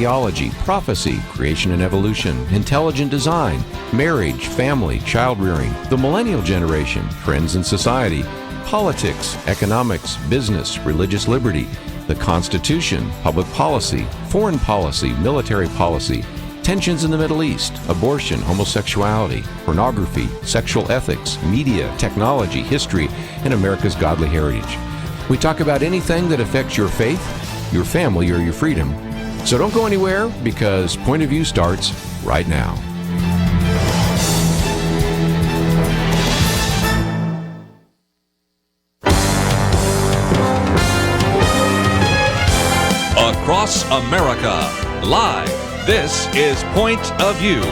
theology, prophecy, creation and evolution, intelligent design, marriage, family, child-rearing, the millennial generation, trends in society, politics, economics, business, religious liberty, the Constitution, public policy, foreign policy, military policy, tensions in the Middle East, abortion, homosexuality, pornography, sexual ethics, media, technology, history, and America's godly heritage. We talk about anything that affects your faith, your family, or your freedom. So don't go anywhere, because Point of View starts right now. Across America, live, this is Point of View.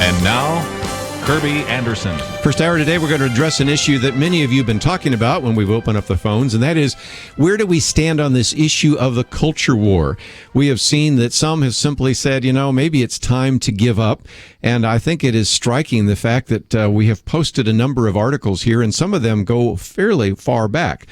And now, Kerby Anderson. First hour today, we're going to address an issue that many of you have been talking about when we've opened up the phones, and that is, where do we stand on this issue of the culture war? We have seen that some have simply said, maybe it's time to give up, and I think it is striking the fact that we have posted a number of articles here, and some of them go fairly far back.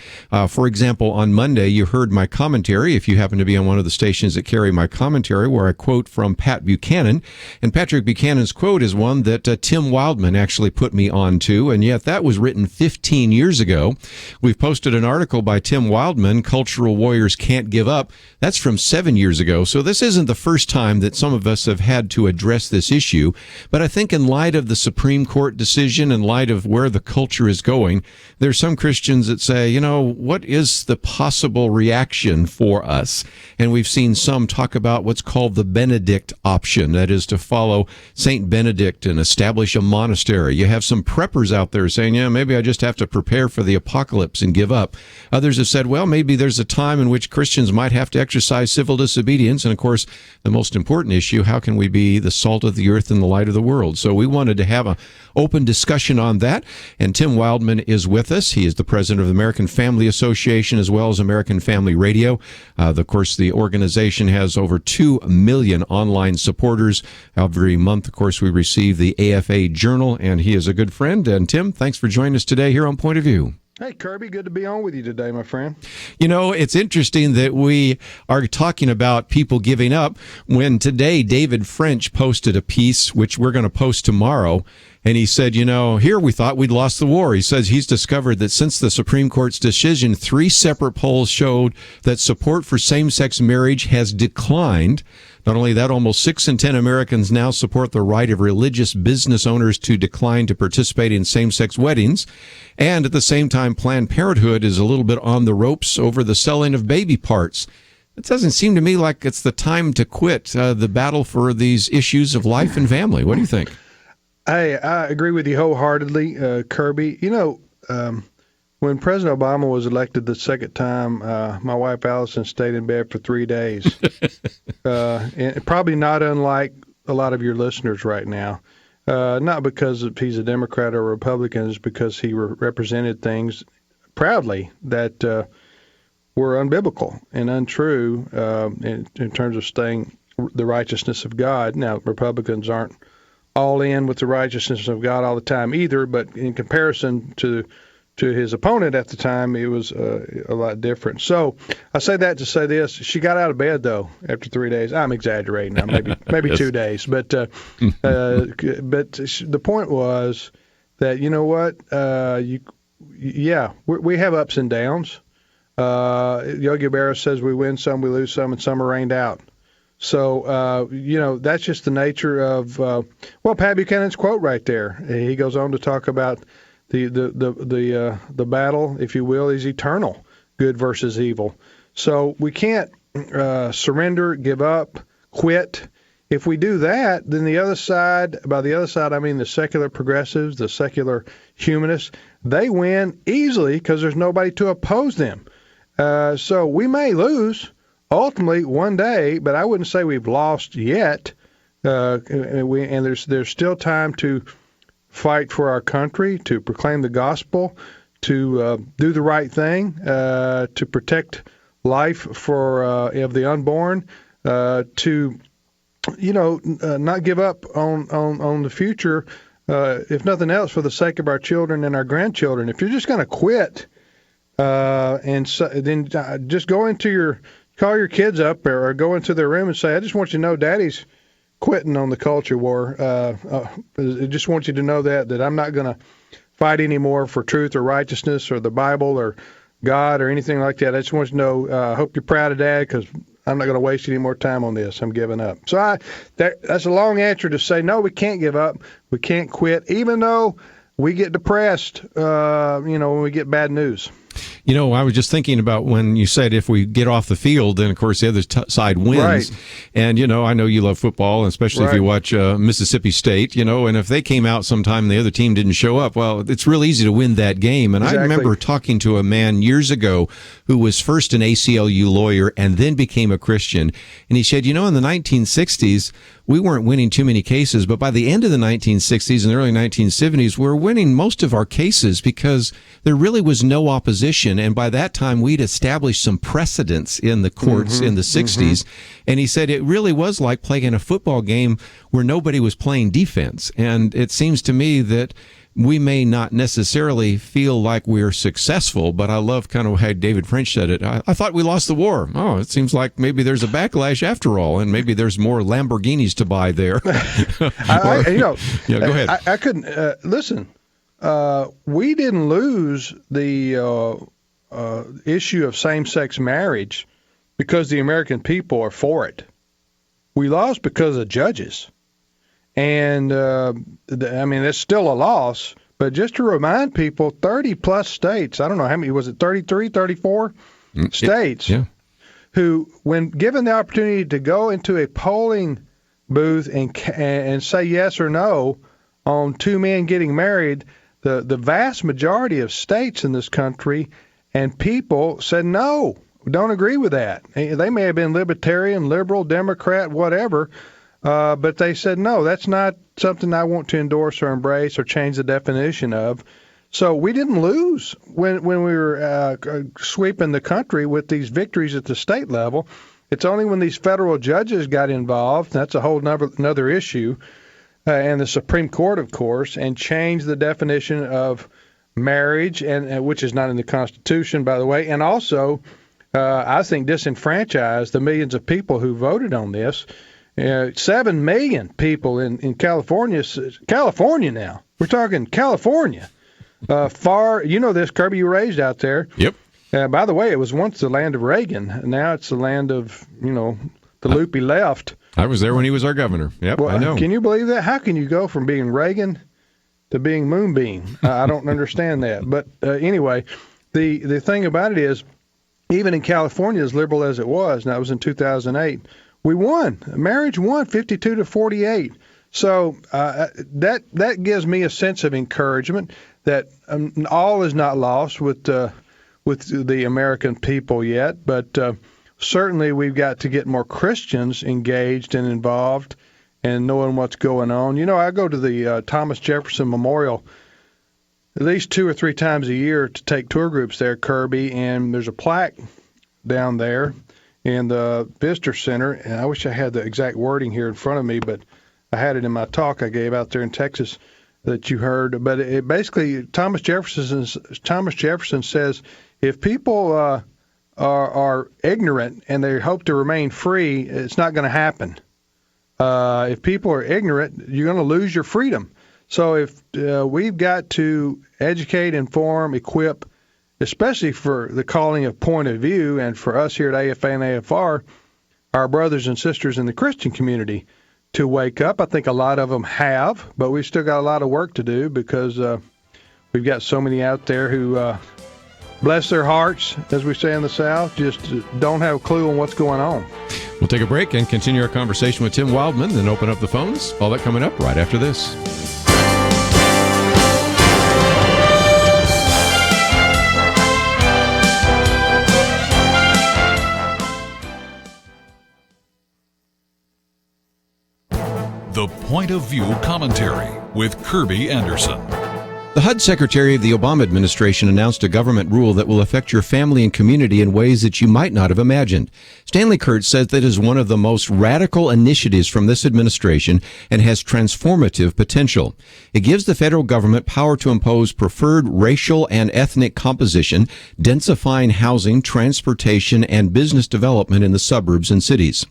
For example, on Monday, you heard my commentary, if you happen to be on one of the stations that carry my commentary, where I quote from Pat Buchanan, and Patrick Buchanan's quote is one that Tim Wildmon actually put me on to, and yet that was written 15 years ago. We've posted an article by Tim Wildmon, Cultural Warriors Can't Give Up. That's from 7 years ago, so this isn't the first time that some of us have had to address this issue, but I think in light of the Supreme Court decision, in light of where the culture is going, there's some Christians that say, what is the possible reaction for us? And we've seen some talk about what's called the Benedict option, that is to follow Saint Benedict and establish a monastery. You have some preppers out there saying, maybe I just have to prepare for the apocalypse and give up. Others have said, well, maybe there's a time in which Christians might have to exercise civil disobedience. And of course, the most important issue, how can we be the salt of the earth and the light of the world? So we wanted to have an open discussion on that. And Tim Wildmon is with us. He is the president of the American Family Association as well as American Family Radio. Of course, the organization has over 2 million online supporters. Every month, of course, we receive the AFA Journal, and he is a good friend. And Tim, thanks for joining us today here on Point of View. Hey, Kerby, good to be on with you today, my friend. It's interesting that we are talking about people giving up when today David French posted a piece, which we're going to post tomorrow, and he said, here we thought we'd lost the war. He says he's discovered that since the Supreme Court's decision, 3 separate polls showed that support for same-sex marriage has declined. Not only that, almost 6 in 10 Americans now support the right of religious business owners to decline to participate in same-sex weddings. And at the same time, Planned Parenthood is a little bit on the ropes over the selling of baby parts. It doesn't seem to me like it's the time to quit the battle for these issues of life and family. What do you think? Hey, I agree with you wholeheartedly, Kerby. When President Obama was elected the second time, my wife Allison stayed in bed for 3 days. And probably not unlike a lot of your listeners right now. Not because he's a Democrat or a Republican, it's because he represented things proudly that were unbiblical and untrue in terms of staying the righteousness of God. Now, Republicans aren't all in with the righteousness of God all the time either, but in comparison to his opponent at the time, it was a lot different. So I say that to say this. She got out of bed, though, after 3 days. I'm exaggerating now, maybe yes. 2 days. But the point was that, we have ups and downs. Yogi Berra says we win some, we lose some, and some are rained out. So, that's just the nature of, Pat Buchanan's quote right there. He goes on to talk about the battle, if you will, is eternal, good versus evil. So we can't surrender, give up, quit. If we do that, then the other side, by the other side I mean the secular progressives, the secular humanists, they win easily because there's nobody to oppose them. So we may lose ultimately one day, but I wouldn't say we've lost yet. And there's still time to fight for our country, to proclaim the gospel, to do the right thing, to protect life of the unborn, to not give up on the future if nothing else, for the sake of our children and our grandchildren. If you're just going to quit, then just call your kids up or go into their room and say, I just want you to know Daddy's quitting on the culture war. I just want you to know that I'm not going to fight anymore for truth or righteousness or the Bible or God or anything like that. I just want you to know, I hope you're proud of Dad, because I'm not going to waste any more time on this. I'm giving up. So that's a long answer to say, no, we can't give up. We can't quit, even though we get depressed, when we get bad news. I was just thinking about when you said if we get off the field, then, of course, the other side wins. Right. And, I know you love football, especially if you watch Mississippi State, and if they came out sometime and the other team didn't show up, well, it's real easy to win that game. And Exactly. I remember talking to a man years ago who was first an ACLU lawyer and then became a Christian. And he said, in the 1960s, we weren't winning too many cases, but by the end of the 1960s and the early 1970s, we were winning most of our cases because there really was no opposition. And by that time, we'd established some precedents in the courts in the 60s. And he said it really was like playing a football game where nobody was playing defense. And it seems to me that we may not necessarily feel like we're successful, but I love kind of how David French said it. I thought we lost the war. Oh, it seems like maybe there's a backlash after all, and maybe there's more Lamborghinis to buy there. Go ahead. I couldn't listen. We didn't lose the issue of same-sex marriage because the American people are for it. We lost because of judges. And, it's still a loss. But just to remind people, 30-plus states, I don't know how many, was it 33, 34 states, who, when given the opportunity to go into a polling booth and say yes or no on two men getting married, the vast majority of states in this country and people said no, don't agree with that. They may have been libertarian, liberal, Democrat, whatever, but they said, no, that's not something I want to endorse or embrace or change the definition of. So we didn't lose when we were sweeping the country with these victories at the state level. It's only when these federal judges got involved, that's a whole another issue, and the Supreme Court, of course, and changed the definition of marriage, and which is not in the Constitution, by the way, and also, I think, disenfranchised the millions of people who voted on this. 7 million people in California now. We're talking California. Far, this, Kerby, you were raised out there. Yep. By the way, it was once the land of Reagan. Now it's the land of, the loopy left. I was there when he was our governor. Yep, well, I know. Can you believe that? How can you go from being Reagan to being Moonbeam? I don't understand that. But anyway, the thing about it is, even in California, as liberal as it was, and that was in 2008, we won. Marriage won 52-48. So that gives me a sense of encouragement that all is not lost with the American people yet, but certainly we've got to get more Christians engaged and involved and knowing what's going on. I go to the Thomas Jefferson Memorial at least 2 or 3 times a year to take tour groups there, Kerby, and there's a plaque down there in the visitor center, and I wish I had the exact wording here in front of me, but I had it in my talk I gave out there in Texas that you heard. But it basically, Thomas Jefferson says, if people are ignorant and they hope to remain free, it's not going to happen. If people are ignorant, you're going to lose your freedom. So if we've got to educate, inform, equip, especially for the calling of point of view, and for us here at AFA and AFR, our brothers and sisters in the Christian community, to wake up. I think a lot of them have, but we've still got a lot of work to do because we've got so many out there who, bless their hearts, as we say in the South, just don't have a clue on what's going on. We'll take a break and continue our conversation with Tim Wildmon, then open up the phones. All that coming up right after this. The Point of View Commentary with Kerby Anderson. The HUD Secretary of the Obama administration announced a government rule that will affect your family and community in ways that you might not have imagined. Stanley Kurtz says that is one of the most radical initiatives from this administration and has transformative potential. It gives the federal government power to impose preferred racial and ethnic composition, densifying housing, transportation, and business development in the suburbs and cities.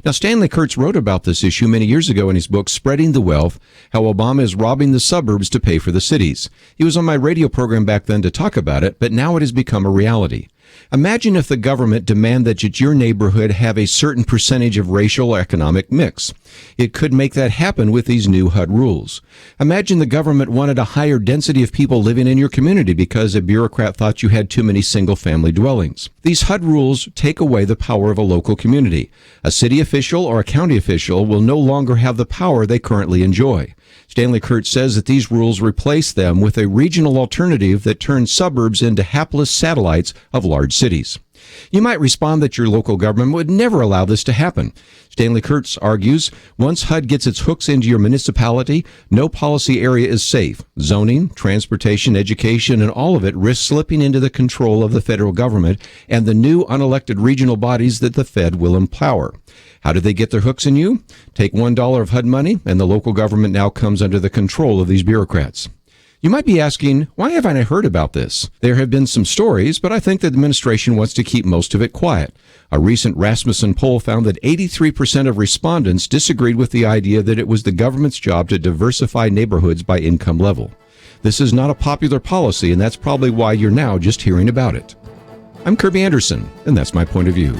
Now, Stanley Kurtz wrote about this issue many years ago in his book, Spreading the Wealth, How Obama is Robbing the Suburbs to Pay for the Cities. He was on my radio program back then to talk about it, but now it has become a reality. Imagine if the government demanded that your neighborhood have a certain percentage of racial or economic mix. It could make that happen with these new HUD rules. Imagine the government wanted a higher density of people living in your community because a bureaucrat thought you had too many single-family dwellings. These HUD rules take away the power of a local community. A city official or a county official will no longer have the power they currently enjoy. Stanley Kurtz says that these rules replace them with a regional alternative that turns suburbs into hapless satellites of large cities. You might respond that your local government would never allow this to happen. Stanley Kurtz argues, once HUD gets its hooks into your municipality, no policy area is safe. Zoning, transportation, education, and all of it risks slipping into the control of the federal government and the new unelected regional bodies that the Fed will empower. How do they get their hooks in you? Take $1 of HUD money, and the local government now comes under the control of these bureaucrats. You might be asking, why haven't I heard about this? There have been some stories, but I think the administration wants to keep most of it quiet. A recent Rasmussen poll found that 83% of respondents disagreed with the idea that it was the government's job to diversify neighborhoods by income level. This is not a popular policy, and that's probably why you're now just hearing about it. I'm Kerby Anderson, and that's my point of view.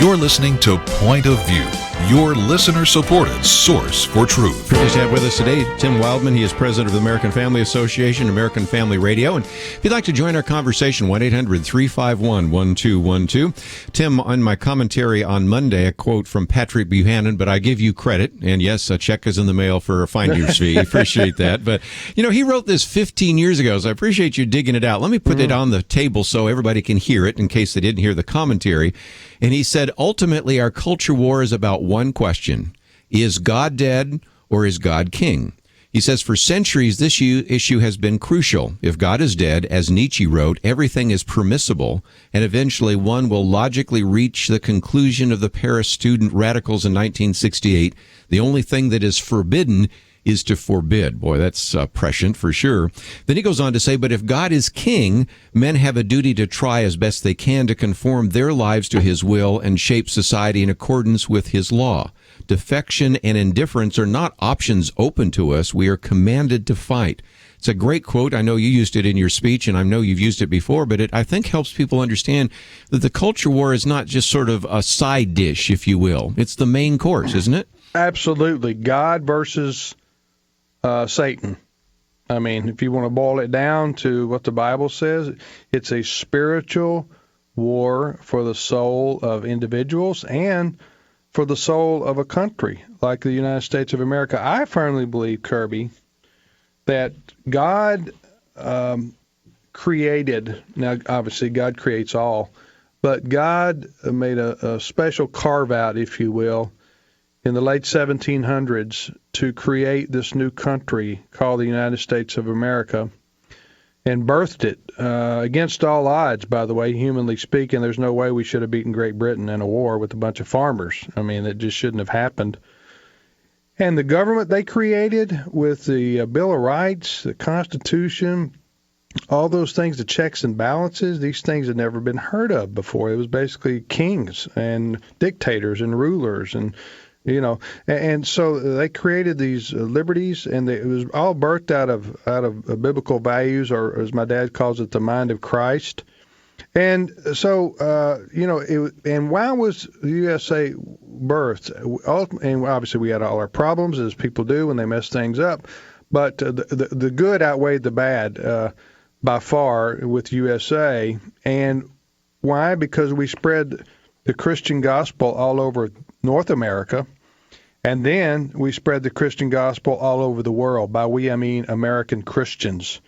You're listening to Point of View, your listener-supported source for truth. Privileged to have with us today Tim Wildmon. He is president of the American Family Association, American Family Radio. And if you'd like to join our conversation, 1-800-351-1212. Tim, on my commentary on Monday, a quote from Patrick Buchanan, but I give you credit. And yes, a check is in the mail for a finder's fee. Appreciate that. But, you know, he wrote this 15 years ago, so I appreciate you digging it out. Let me put it on the table so everybody can hear it in case they didn't hear the commentary. And he said, ultimately, our culture war is about one question. Is God dead or is God king? He says, for centuries, this issue has been crucial. If God is dead, as Nietzsche wrote, everything is permissible, and eventually one will logically reach the conclusion of the Paris student radicals in 1968. The only thing that is forbidden is to forbid. Boy, that's prescient for sure. Then he goes on to say, but if God is king, men have a duty to try as best they can to conform their lives to his will and shape society in accordance with his law. Defection and indifference are not options open to us. We are commanded to fight. It's a great quote. I know you used it in your speech, and I know you've used it before, but it, I think, helps people understand that the culture war is not just sort of a side dish, if you will. It's the main course, isn't it? Absolutely. God versus Satan. I mean, if you want to boil it down to what the Bible says, it's a spiritual war for the soul of individuals and for the soul of a country like the United States of America. I firmly believe, Kerby, that God created, now obviously God creates all, but God made a special carve-out, if you will, in the late 1700s to create this new country called the United States of America. and birthed it against all odds, by the way, humanly speaking. There's no way we should have beaten Great Britain in a war with a bunch of farmers. I mean, it just shouldn't have happened. And the government they created with the Bill of Rights, the Constitution, all those things, the checks and balances, these things had never been heard of before. It was basically kings and dictators and rulers and and so they created these liberties, and it was all birthed out of biblical values, or as my dad calls it, the mind of Christ. And so, and why was the USA birthed? And obviously we had all our problems, as people do when they mess things up, but the good outweighed the bad by far with USA. And why? Because we spread the Christian gospel all over North America, and then we spread the Christian gospel all over the world. By we, I mean American Christians.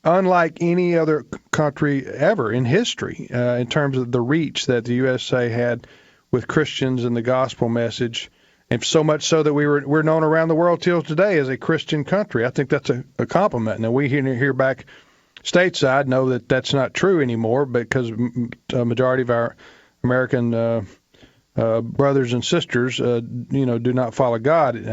Unlike any other country ever in history, in terms of the reach that the USA had with Christians and the gospel message, and so much so that we're known around the world till today as a Christian country. I think that's a compliment. Now, we here back stateside know that that's not true anymore, because a majority of our American brothers and sisters, do not follow God.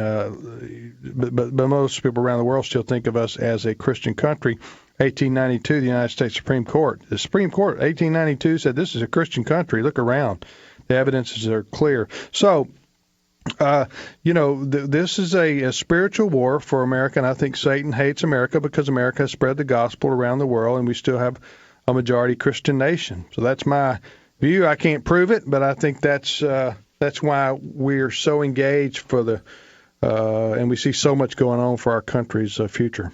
But most people around the world still think of us as a Christian country. 1892, the United States Supreme Court. The Supreme Court, 1892, said this is a Christian country. Look around. The evidences are clear. So, this is a spiritual war for America, and I think Satan hates America because America has spread the gospel around the world, and we still have a majority Christian nation. So that's my view. I can't prove it, but I think that's why we're so engaged for and we see so much going on for our country's future.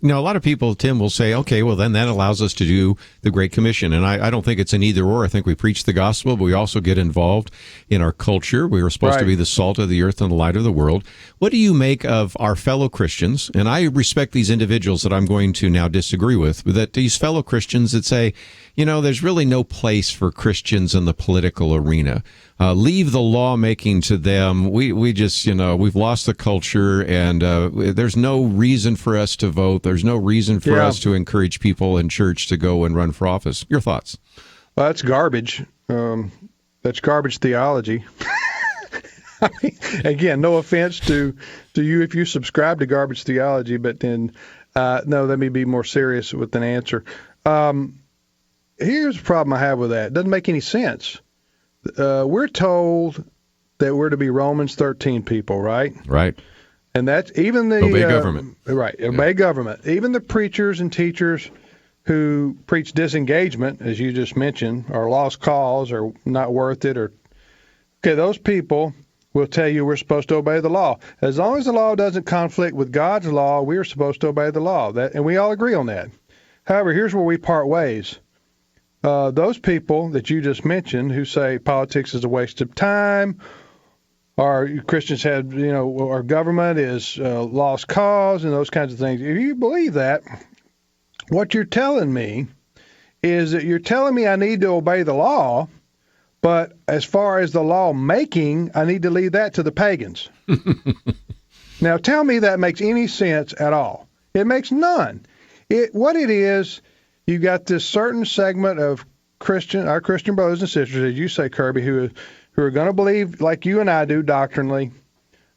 Now, a lot of people, Tim, will say, okay, well, then that allows us to do the Great Commission. And I don't think it's an either or. I think we preach the gospel, but we also get involved in our culture. We are supposed to be the salt of the earth and the light of the world. What do you make of our fellow Christians? And I respect these individuals that I'm going to now disagree with, that these fellow Christians that say, there's really no place for Christians in the political arena. Leave the lawmaking to them. We just, we've lost the culture, and there's no reason for us to vote. There's no reason for us to encourage people in church to go and run for office. Your thoughts? Well, that's garbage. That's garbage theology. I mean, again, no offense to you if you subscribe to garbage theology, but then, no, let me be more serious with an answer. Here's the problem I have with that. It doesn't make any sense. We're told that we're to be Romans 13 people, right? Right. And that's even the obey government. Right, obey government. Even the preachers and teachers who preach disengagement, as you just mentioned, or lost cause, or not worth it, those people will tell you we're supposed to obey the law. As long as the law doesn't conflict with God's law, we're supposed to obey the law. And we all agree on that. However, here's where we part ways. Those people that you just mentioned who say politics is a waste of time, or Christians have, our government is lost cause, and those kinds of things. If you believe that, what you're telling me is that you're telling me I need to obey the law, but as far as the law making, I need to leave that to the pagans. Now, tell me that makes any sense at all. It makes none. What it is, you got this certain segment of our Christian brothers and sisters, as you say, Kerby, who are going to believe like you and I do doctrinally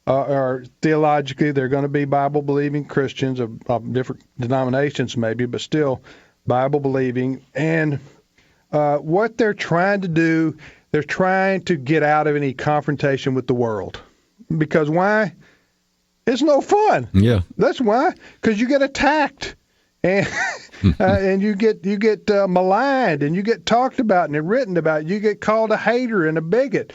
or theologically. They're going to be Bible-believing Christians of different denominations maybe, but still Bible-believing. And what they're trying to do, they're trying to get out of any confrontation with the world. Because why? It's no fun. Yeah. That's why. Because you get attacked. And and you get maligned, and you get talked about and written about. You get called a hater and a bigot.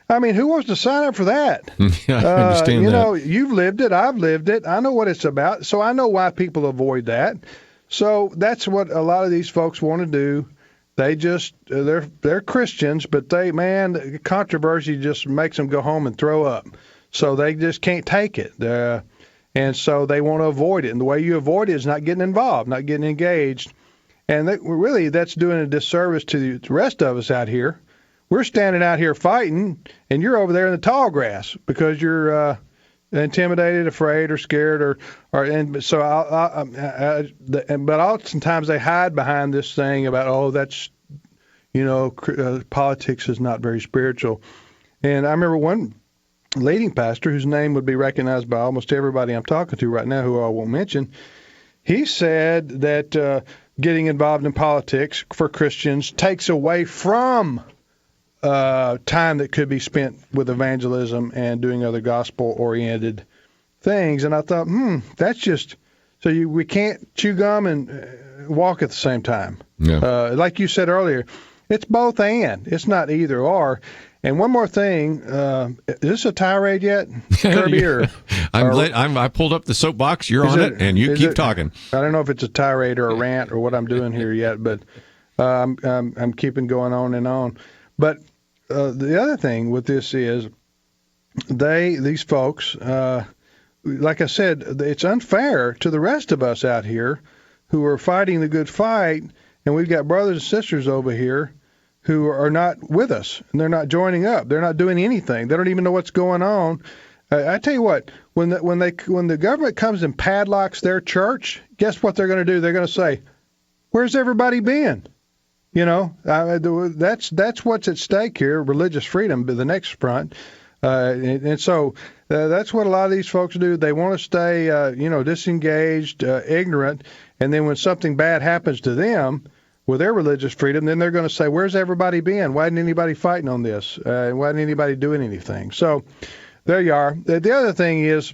I mean, who wants to sign up for that? Yeah, I understand that. You've lived it. I've lived it. I know what it's about. So I know why people avoid that. So that's what a lot of these folks want to do. They just they're Christians, but controversy just makes them go home and throw up. So they just can't take it. And so they want to avoid it. And the way you avoid it is not getting involved, not getting engaged. And that's doing a disservice to the rest of us out here. We're standing out here fighting, and you're over there in the tall grass because you're intimidated, afraid, or scared, and so but oftentimes they hide behind this thing about, that's, politics is not very spiritual. And I remember one leading pastor whose name would be recognized by almost everybody I'm talking to right now, who I won't mention. He said that getting involved in politics for Christians takes away from time that could be spent with evangelism and doing other gospel-oriented things. And I thought, that's just so we can't chew gum and walk at the same time. Yeah. Like you said earlier, it's both and. It's not either or. And one more thing, is this a tirade yet, Kerby? I pulled up the soapbox. You're on it, and you keep talking. I don't know if it's a tirade or a rant or what I'm doing here yet, but I'm keeping going on and on. But the other thing with this is these folks, like I said, it's unfair to the rest of us out here who are fighting the good fight, and we've got brothers and sisters over here who are not with us, and they're not joining up. They're not doing anything. They don't even know what's going on. I tell you what, when the government comes and padlocks their church, guess what they're going to do? They're going to say, "Where's everybody been?" That's what's at stake here, religious freedom, the next front. And so that's what a lot of these folks do. They want to stay, disengaged, ignorant, and then when something bad happens to them with their religious freedom, then they're going to say, "Where's everybody been? Why didn't anybody fighting on this? Why didn't anybody doing anything?" So there you are. The other thing is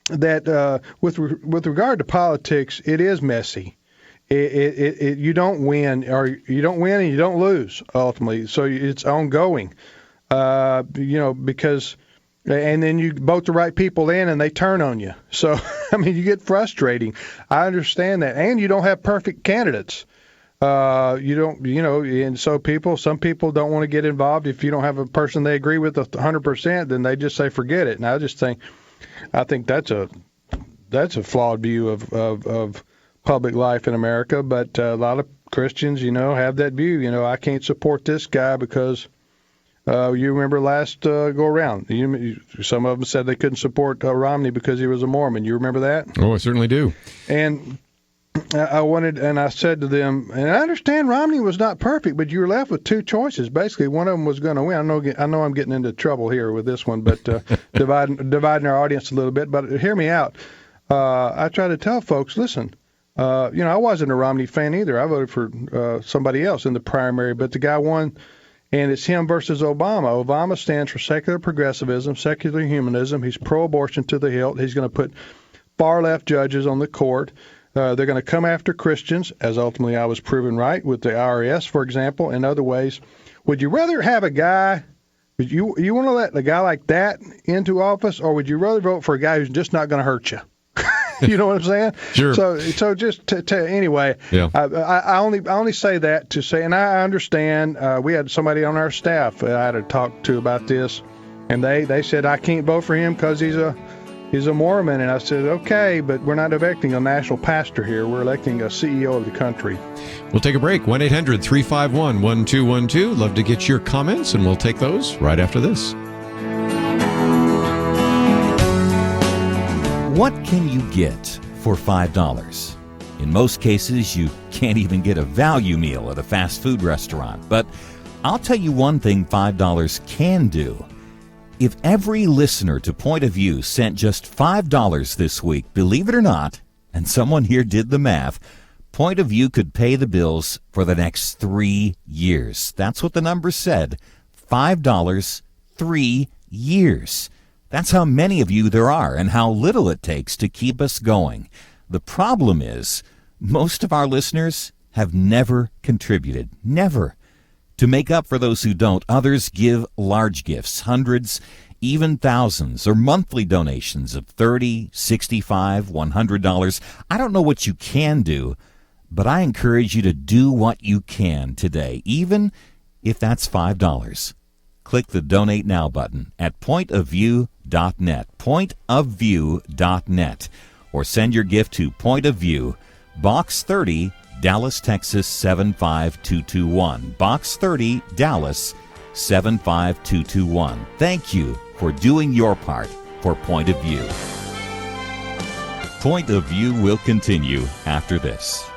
that with regard to politics, it is messy. You don't win, or you don't win and you don't lose ultimately. So it's ongoing, because, and then you vote the right people in and they turn on you. So, you get frustrating. I understand that. And you don't have perfect candidates. You don't, and so some people don't want to get involved. If you don't have a person they agree with 100%, then they just say, forget it. And I think that's a flawed view of public life in America, but a lot of Christians, have that view. I can't support this guy because you remember last go around. Some of them said they couldn't support Romney because he was a Mormon. You remember that? Oh, I certainly do. And I said to them, and I understand Romney was not perfect, but you were left with two choices. Basically, one of them was going to win. I know I'm getting into trouble here with this one, but dividing our audience a little bit. But hear me out. I try to tell folks, listen. I wasn't a Romney fan either. I voted for somebody else in the primary, but the guy won, and it's him versus Obama. Obama stands for secular progressivism, secular humanism. He's pro-abortion to the hilt. He's going to put far-left judges on the court. They're going to come after Christians, as ultimately I was proven right with the IRS, for example, and other ways. Would you rather have a guy, you want to let a guy like that into office, or would you rather vote for a guy who's just not going to hurt you? You know what I'm saying? Sure. So just anyway, yeah. I only say that to say, and I understand. We had somebody on our staff I had to talk to about this, and they said I can't vote for him because he's a Mormon, and I said okay, but we're not electing a national pastor here. We're electing a CEO of the country. We'll take a break. 1-800-351-1212. Love to get your comments, and we'll take those right after this. What can you get for $5? In most cases, you can't even get a value meal at a fast food restaurant. But I'll tell you one thing $5 can do. If every listener to Point of View sent just $5 this week, believe it or not, and someone here did the math, Point of View could pay the bills for the next 3 years. That's what the numbers said. $5, 3 years. That's how many of you there are and how little it takes to keep us going. The problem is, most of our listeners have never contributed. Never. To make up for those who don't, others give large gifts, hundreds, even thousands, or monthly donations of $30, $65, $100. I don't know what you can do, but I encourage you to do what you can today, even if that's $5. Click the Donate Now button at pointofview.net, pointofview.net, or send your gift to Point of View, Box 30, Dallas, Texas 75221. Box 30, Dallas 75221. Thank you for doing your part for Point of View. Point of View will continue after this.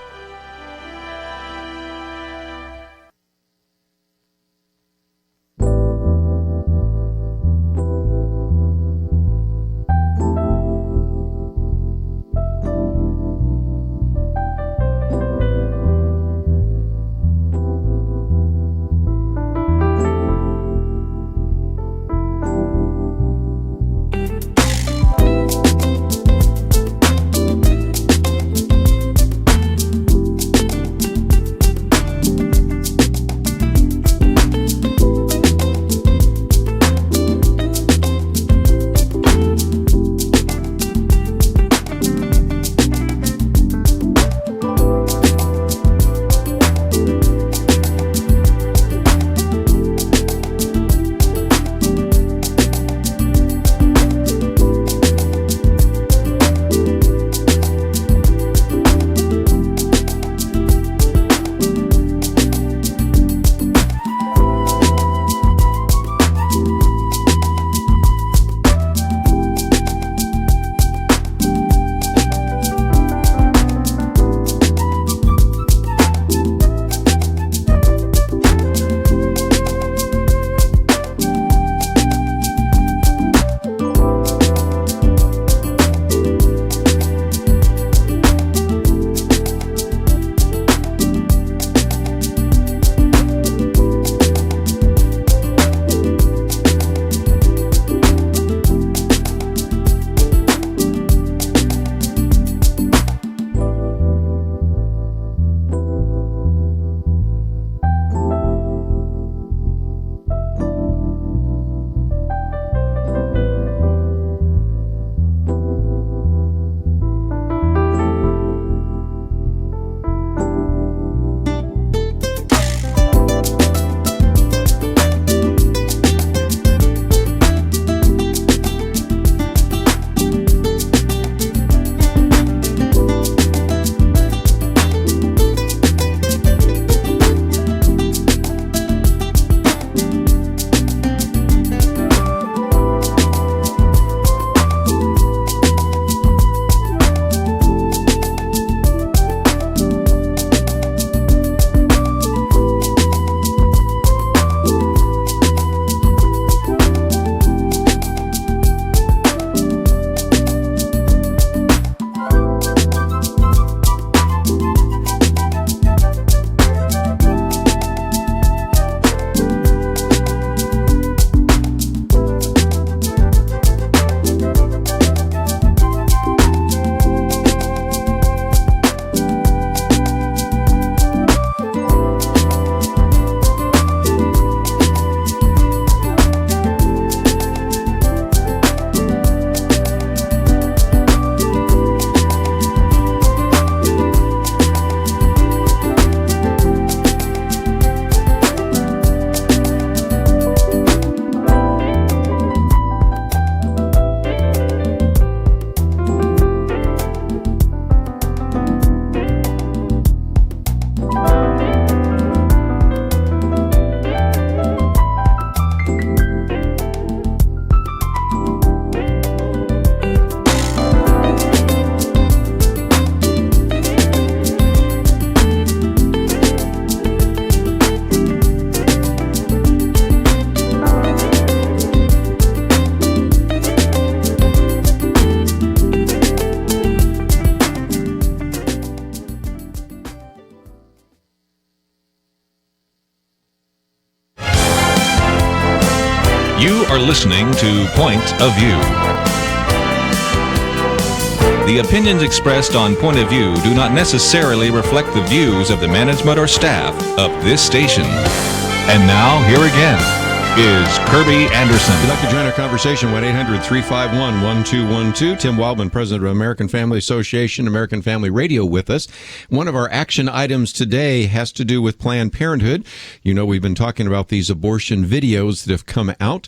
You are listening to Point of View. The opinions expressed on Point of View do not necessarily reflect the views of the management or staff of this station. And now, here again is Kerby Anderson. If you'd like to join our conversation, 1-800-351-1212. Tim Wildmon, president of American Family Association, American Family Radio, with us. One of our action items today has to do with Planned Parenthood. You know, we've been talking about these abortion videos that have come out.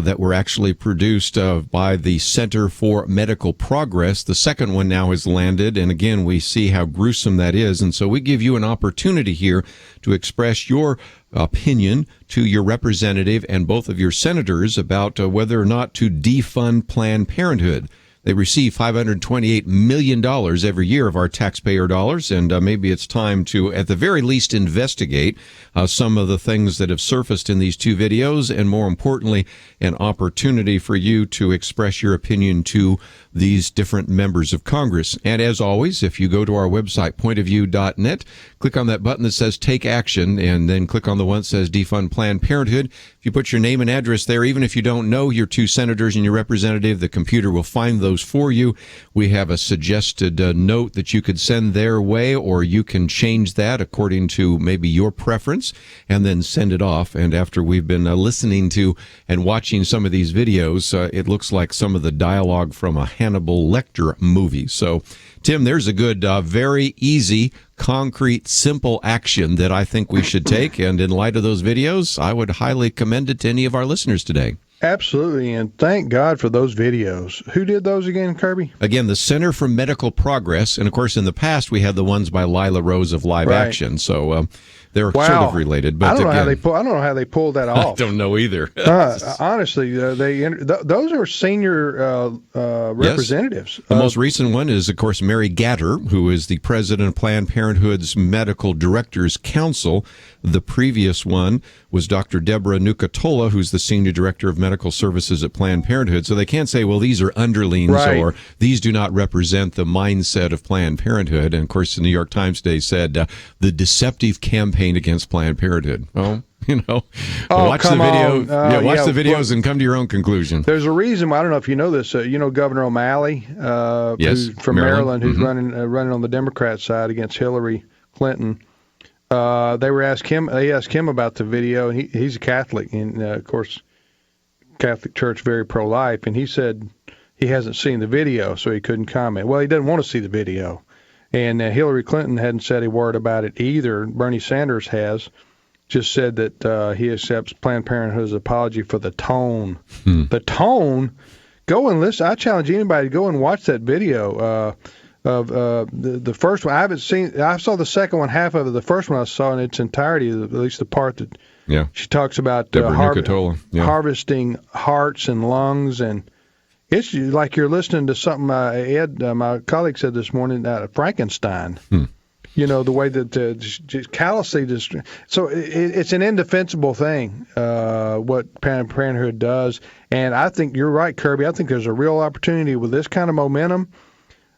that were actually produced by the Center for Medical Progress. The second one now has landed, and again, we see how gruesome that is. And so we give you an opportunity here to express your opinion to your representative and both of your senators about whether or not to defund Planned Parenthood. They receive $528 million every year of our taxpayer dollars, and maybe it's time to, at the very least, investigate some of the things that have surfaced in these two videos, and more importantly, an opportunity for you to express your opinion to these different members of Congress. And as always, if you go to our website, pointofview.net, click on that button that says Take Action, and then click on the one that says Defund Planned Parenthood. If you put your name and address there, even if you don't know your two senators and your representative, the computer will find those for you. We have a suggested note that you could send their way, or you can change that according to maybe your preference, and then send it off. And after we've been listening to and watching some of these videos, it looks like some of the dialogue from a Hannibal Lecter movie. So, Tim, there's a good, very easy, concrete, simple action that I think we should take. And in light of those videos, I would highly commend it to any of our listeners today. Absolutely, and thank God for those videos. Who did those again, Kerby? Again, the Center for Medical Progress, and of course, in the past we had the ones by Lila Rose of Live Action. So they're sort of related. But I don't know how they pulled that off. I don't know either. Honestly, those are senior representatives. Yes. The most recent one is, of course, Mary Gatter, who is the president of Planned Parenthood's Medical Directors Council. The previous one was Dr. Deborah Nucatola, who's the senior director of medical services at Planned Parenthood. So they can't say, well, these are underlings or these do not represent the mindset of Planned Parenthood. And, of course, the New York Times today said the deceptive campaign against Planned Parenthood. Oh, watch the video. Watch the videos and come to your own conclusion. There's a reason. I don't know if you know this. Governor O'Malley, who's from Maryland, who's running on the Democrat side against Hillary Clinton. They asked him about the video, and he's a Catholic, and of course, Catholic Church very pro-life, and he said he hasn't seen the video, so he couldn't comment. Well, he doesn't want to see the video, and Hillary Clinton hadn't said a word about it either. Bernie Sanders has just said that he accepts Planned Parenthood's apology for the tone. The tone. Go and listen. I challenge anybody to go and watch that video. Of the first one. I saw the second one, half of it. The first one I saw in its entirety, at least the part that she talks about harvesting hearts and lungs, and it's like you're listening to something Ed, my colleague, said this morning, Frankenstein. The way that callously so it's an indefensible thing, what Planned Parenthood does. And I think you're right, Kerby. I think there's a real opportunity with this kind of momentum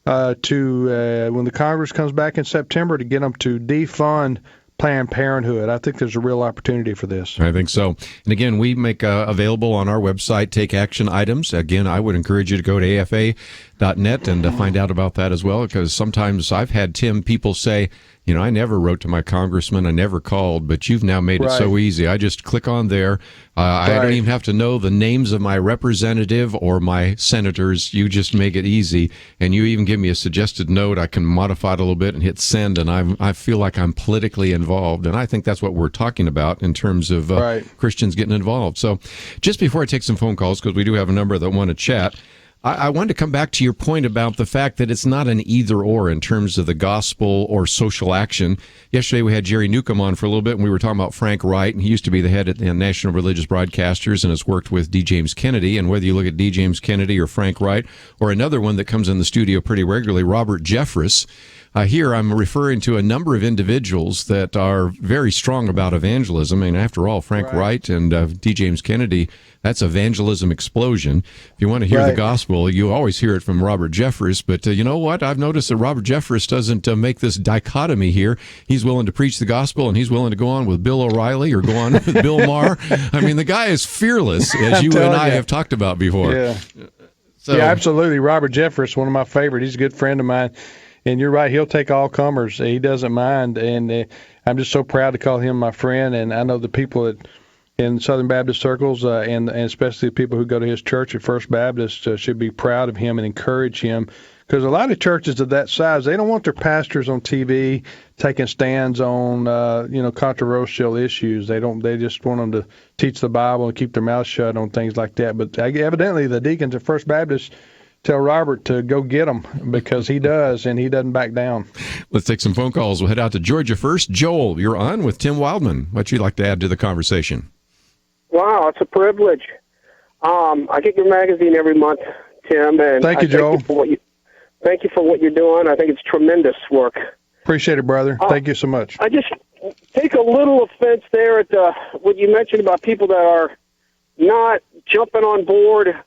to when the Congress comes back in September, to get them to defund Planned Parenthood. I think there's a real opportunity for this. I think so. And again, we make available on our website Take Action items. Again, I would encourage you to go to afa.net and find out about that as well, because sometimes I've had, Tim, people say, I never wrote to my congressman, I never called, but you've now made it so easy. I just click on there. I don't even have to know the names of my representative or my senators. You just make it easy, and you even give me a suggested note. I can modify it a little bit and hit send, and I feel like I'm politically involved, and I think that's what we're talking about in terms of Christians getting involved. So just before I take some phone calls, because we do have a number that want to chat, I wanted to come back to your point about the fact that it's not an either-or in terms of the gospel or social action. Yesterday we had Jerry Newcomb on for a little bit, and we were talking about Frank Wright, and he used to be the head at the National Religious Broadcasters and has worked with D. James Kennedy. And whether you look at D. James Kennedy or Frank Wright, or another one that comes in the studio pretty regularly, Robert Jeffress, here I'm referring to a number of individuals that are very strong about evangelism. I mean, after all, Frank Wright and D. James Kennedy, that's evangelism explosion. If you want to hear the gospel, you always hear it from Robert Jeffress. But you know what? I've noticed that Robert Jeffress doesn't make this dichotomy here. He's willing to preach the gospel, and he's willing to go on with Bill O'Reilly or go on with Bill Maher. I mean, the guy is fearless, as you and I have talked about before. Yeah, absolutely. Robert Jeffress, one of my favorite. He's a good friend of mine. And you're right, he'll take all comers. He doesn't mind. And I'm just so proud to call him my friend. And I know the people in Southern Baptist circles, and especially the people who go to his church at First Baptist, should be proud of him and encourage him, Because a lot of churches of that size, they don't want their pastors on TV taking stands on, controversial issues. They just want them to teach the Bible and keep their mouth shut on things like that. But evidently, the deacons at First Baptist tell Robert to go get them because he does, and he doesn't back down. Let's take some phone calls. We'll head out to Georgia first. Joel, you're on with Tim Wildmon. What you'd like to add to the conversation? Wow, it's a privilege. I get your magazine every month, Tim, and thank you, Joel. Thank you for what you're doing. I think it's tremendous work. Appreciate it, brother. Thank you so much. I just take a little offense there at what you mentioned about people that are not jumping on board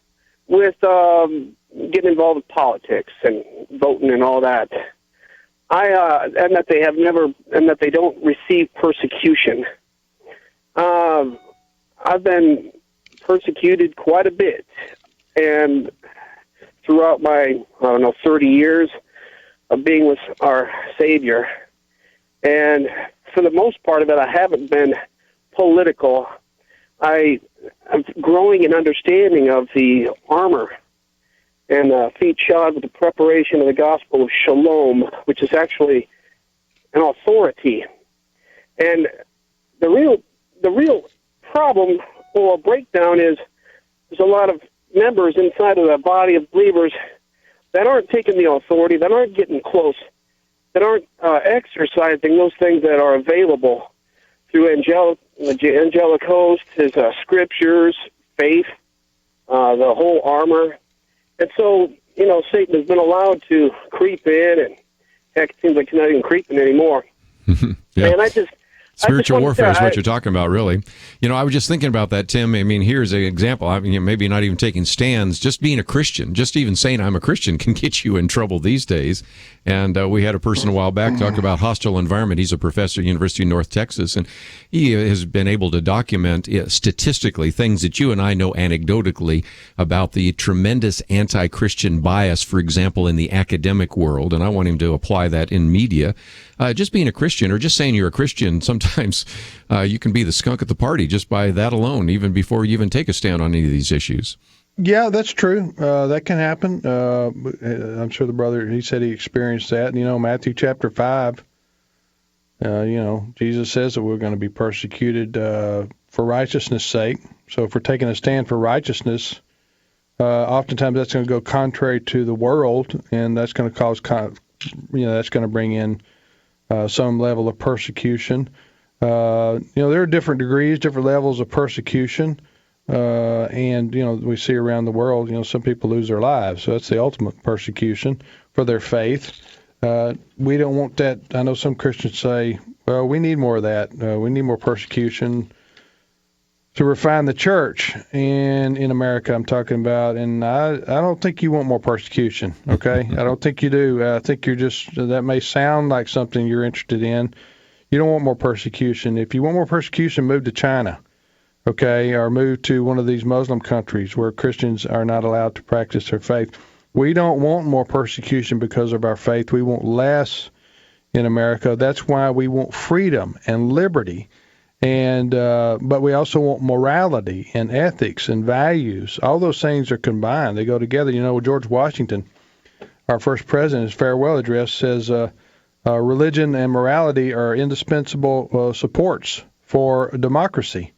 with getting involved with politics and voting and all that. And that they don't receive persecution. I've been persecuted quite a bit, and throughout my, 30 years of being with our Savior. And for the most part of it, I haven't been political. I'm growing an understanding of the armor and feet shod with the preparation of the gospel of shalom, which is actually an authority. And the real problem or breakdown is there's a lot of members inside of the body of believers that aren't taking the authority, that aren't getting close, that aren't exercising those things that are available through angelic host, his scriptures, faith, the whole armor. And so, Satan has been allowed to creep in, and heck, it seems like he's not even creeping anymore. Yeah. And Spiritual warfare is what you're talking about, really. I was just thinking about that, Tim. Here's an example. Maybe not even taking stands, just being a Christian, just even saying I'm a Christian can get you in trouble these days. And we had a person a while back talk about hostile environment. He's a professor at University of North Texas, and he has been able to document statistically things that you and I know anecdotally about the tremendous anti-Christian bias, for example, in the academic world. And I want him to apply that in media. Just being a Christian or just saying you're a Christian, sometimes you can be the skunk at the party just by that alone, even before you even take a stand on any of these issues. Yeah, that's true. That can happen. I'm sure the brother, he said he experienced that. Matthew chapter 5, Jesus says that we're going to be persecuted for righteousness' sake. So if we're taking a stand for righteousness, oftentimes that's going to go contrary to the world, and that's going to cause, that's going to bring in some level of persecution. There are different degrees, different levels of persecution. And we see around the world, some people lose their lives. So that's the ultimate persecution for their faith. We don't want that. I know some Christians say, well, we need more of that. We need more persecution to refine the church. And in America, I'm talking about, and I don't think you want more persecution, okay? I don't think you do. I think that may sound like something you're interested in. You don't want more persecution. If you want more persecution, move to China, okay, or move to one of these Muslim countries where Christians are not allowed to practice their faith. We don't want more persecution because of our faith. We want less in America. That's why we want freedom and liberty. And but we also want morality and ethics and values. All those things are combined. They go together. George Washington, our first president, his farewell address says religion and morality are indispensable supports for democracy.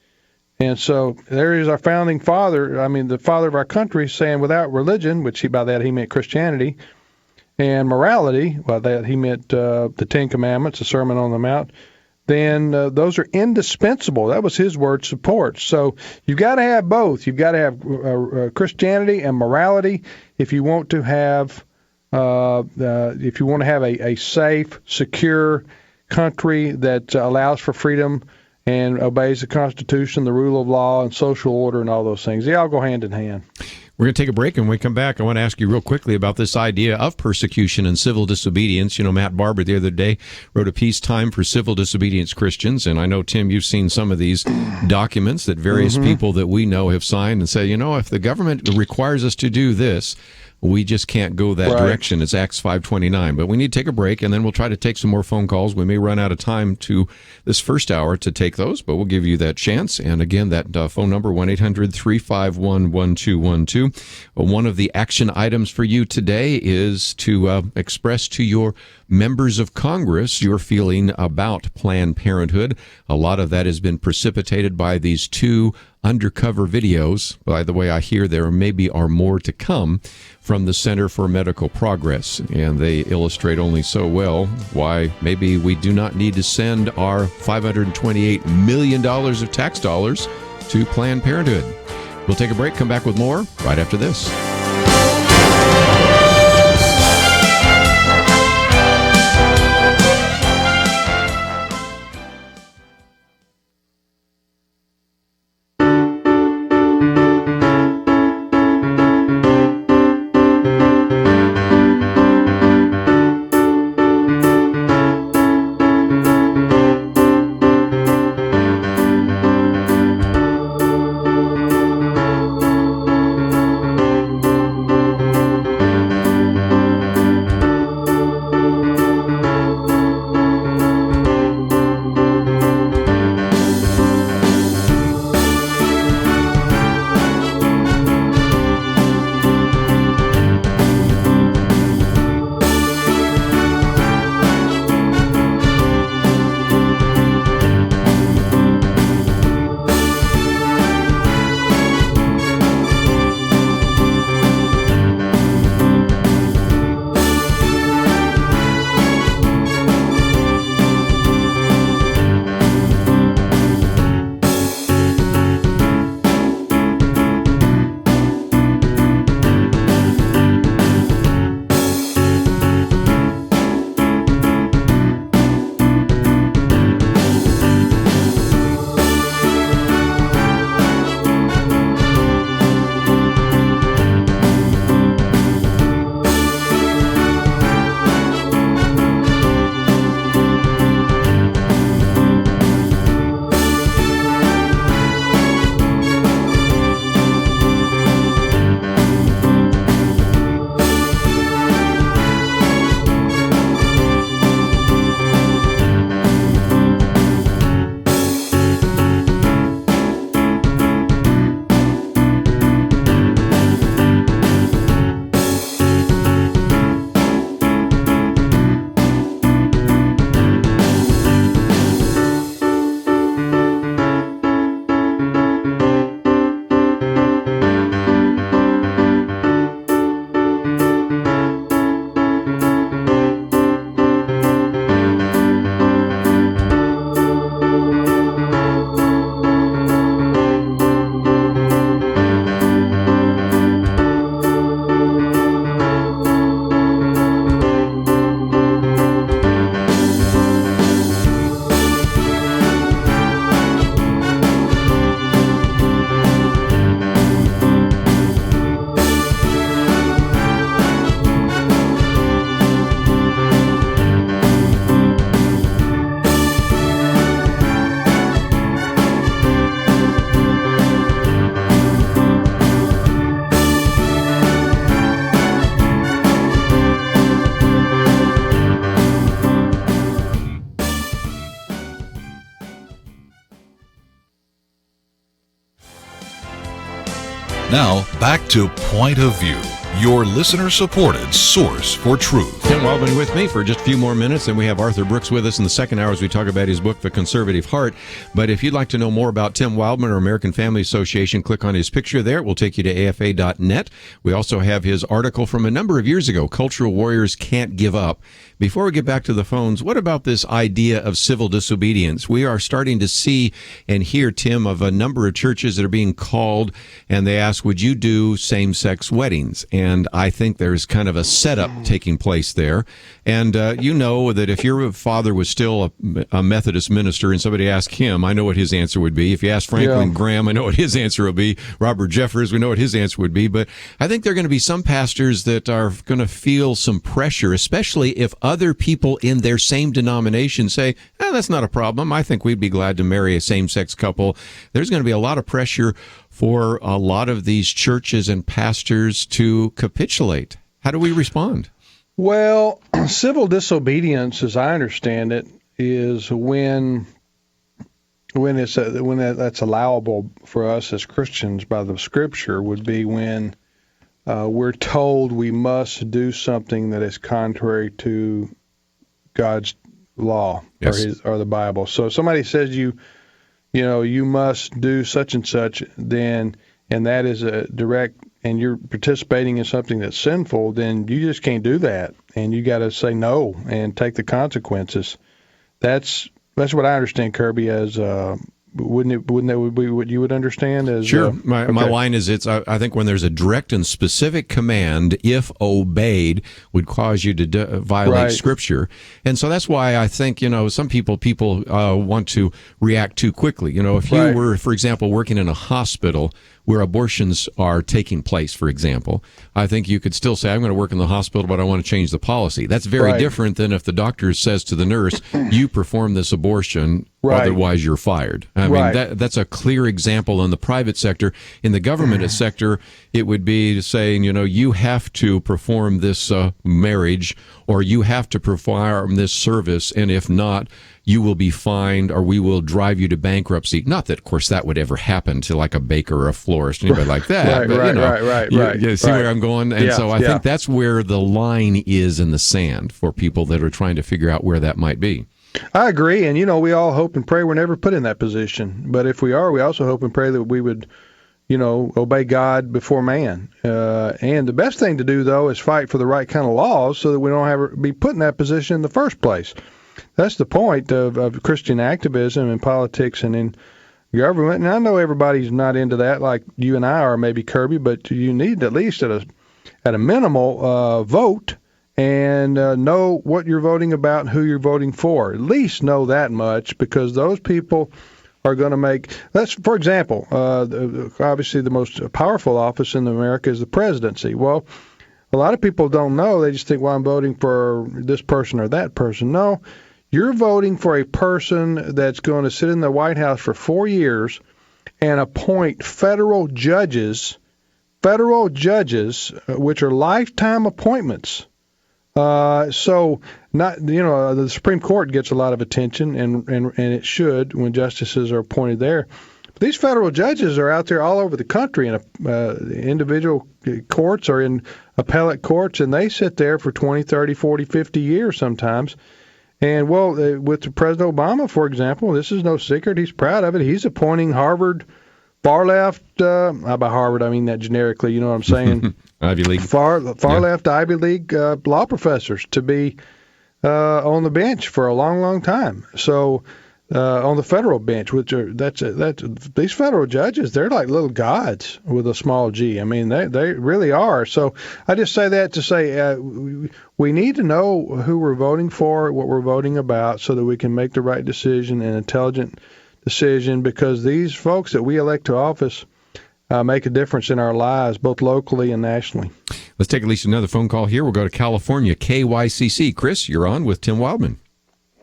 And so there is our founding father, the father of our country, saying without religion, which by that he meant Christianity, and morality, by that he meant the Ten Commandments, the Sermon on the Mount, then those are indispensable. That was his word, support. So you've got to have both. You've got to have Christianity and morality if you want to have a safe, secure country that allows for freedom and obeys the Constitution, the rule of law, and social order, and all those things. They all go hand in hand. We're going to take a break, and when we come back, I want to ask you real quickly about this idea of persecution and civil disobedience. Matt Barber the other day wrote a piece, Time for Civil Disobedience Christians, and I know, Tim, you've seen some of these documents that various people that we know have signed and say, if the government requires us to do this, we just can't go that Right. direction. It's Acts 5:29. But we need to take a break, and then we'll try to take some more phone calls. We may run out of time to this first hour to take those, but we'll give you that chance. And again, that phone number, 1-800-351-1212. One of the action items for you today is to express to your members of Congress your feeling about Planned Parenthood. A lot of that has been precipitated by these two undercover videos. By the way, I hear there maybe are more to come from the Center for Medical Progress, and they illustrate only so well why maybe we do not need to send our $528 million of tax dollars to Planned Parenthood. We'll take a break, come back with more right after this. Now, back to Point of View, your listener-supported source for truth. Tim Wildmon with me for just a few more minutes, and we have Arthur Brooks with us in the second hour as we talk about his book, The Conservative Heart. But if you'd like to know more about Tim Wildmon or American Family Association, click on his picture there. It will take you to afa.net. We also have his article from a number of years ago, Cultural Warriors Can't Give Up. Before we get back to the phones, what about this idea of civil disobedience? We are starting to see and hear, Tim, of a number of churches that are being called, and they ask, would you do same-sex weddings? And I think there's kind of a setup taking place there. And you know that if your father was still a Methodist minister and somebody asked him, I know what his answer would be. If you ask Franklin Graham, I know what his answer would be. Robert Jeffers, we know what his answer would be. But I think there are going to be some pastors that are going to feel some pressure, especially if other people in their same denomination say, that's not a problem. I think we'd be glad to marry a same-sex couple. There's going to be a lot of pressure for a lot of these churches and pastors to capitulate. How do we respond? Well, civil disobedience, as I understand it, is when that's allowable for us as Christians by the Scripture would be when we're told we must do something that is contrary to God's law. Yes. or the Bible. So if somebody says you must do such and such, and that is a direct, and you're participating in something that's sinful, then you just can't do that, and you got to say no and take the consequences. That's what I understand, Kerby, as wouldn't that be what you would understand as? Sure. My line is I think when there's a direct and specific command, if obeyed, would cause you to violate Scripture. And so that's why I think, some people want to react too quickly. If you were, for example, working in a hospital where abortions are taking place, for example, I think you could still say, I'm going to work in the hospital, but I want to change the policy. That's very different than if the doctor says to the nurse, you perform this abortion, otherwise you're fired. I mean, that's a clear example in the private sector. In the government sector, it would be saying, you have to perform this marriage, or you have to perform this service, and if not, you will be fined, or we will drive you to bankruptcy. Not that, of course, that would ever happen to like a baker or a florist, anybody like that. You see where I'm going? And so I think that's where the line is in the sand for people that are trying to figure out where that might be. I agree. And, we all hope and pray we're never put in that position. But if we are, we also hope and pray that we would, obey God before man. And the best thing to do, though, is fight for the right kind of laws so that we don't be put in that position in the first place. That's the point of Christian activism in politics and in government. And I know everybody's not into that like you and I are, maybe, Kerby, but you need at least at a minimal vote and know what you're voting about and who you're voting for. At least know that much, because those people are going to make – for example, obviously the most powerful office in America is the presidency. Well, a lot of people don't know. They just think, well, I'm voting for this person or that person. No. You're voting for a person that's going to sit in the White House for 4 years and appoint federal judges, which are lifetime appointments. So not, the Supreme Court gets a lot of attention, and it should when justices are appointed there. But these federal judges are out there all over the country in individual courts or in appellate courts, and they sit there for 20, 30, 40, 50 years sometimes. And, with President Obama, for example, this is no secret. He's proud of it. He's appointing Harvard far-left, by Harvard, I mean that generically, you know what I'm saying? Ivy League. Far-left Ivy League law professors to be on the bench for a long, long time. So on the federal bench, these federal judges, they're like little gods with a small g. I mean, they really are. So I just say that to say we need to know who we're voting for, what we're voting about, so that we can make the right decision, an intelligent decision, because these folks that we elect to office make a difference in our lives, both locally and nationally. Let's take at least another phone call here. We'll go to California, KYCC. Chris, you're on with Tim Wildmon.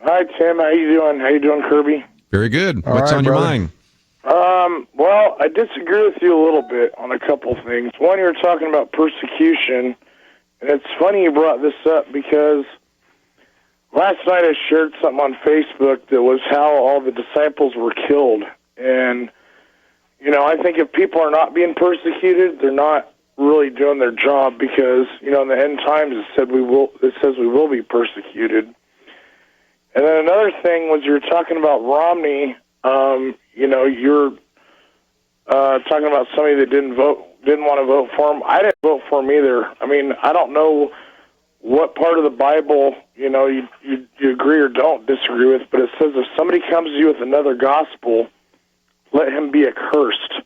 Hi, Tim. How you doing? How you doing, Kerby? Very good. All What's right, on your mind? Well, I disagree with you a little bit on a couple things. One, you were talking about persecution, and it's funny you brought this up because last night I shared something on Facebook that was how all the disciples were killed. And, I think if people are not being persecuted, they're not really doing their job, because, in the end times it says we will be persecuted. And then another thing was you were talking about Romney. You're talking about somebody that didn't want to vote for him. I didn't vote for him either. I mean, I don't know what part of the Bible, you agree or don't disagree with, but it says if somebody comes to you with another gospel, let him be accursed.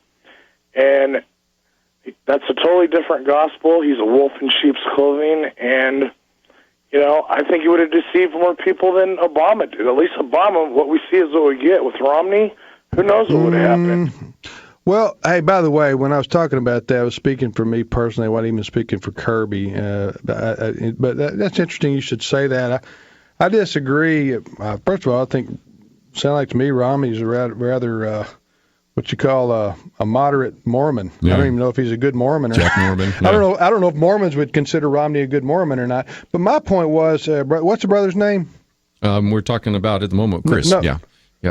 And that's a totally different gospel. He's a wolf in sheep's clothing, and I think he would have deceived more people than Obama did. At least Obama, what we see is what we get. With Romney, who knows what would have happened. Well, hey, by the way, when I was talking about that, I was speaking for me personally. I wasn't even speaking for Kerby. But that's interesting you should say that. I disagree. First of all, I think, sound like to me, Romney's rather what you call a moderate Mormon. Yeah. I don't even know if he's a good Mormon or Jack not. Mormon. I don't know if Mormons would consider Romney a good Mormon or not. But my point was, what's the brother's name? We're talking about at the moment, Chris. No. Yeah.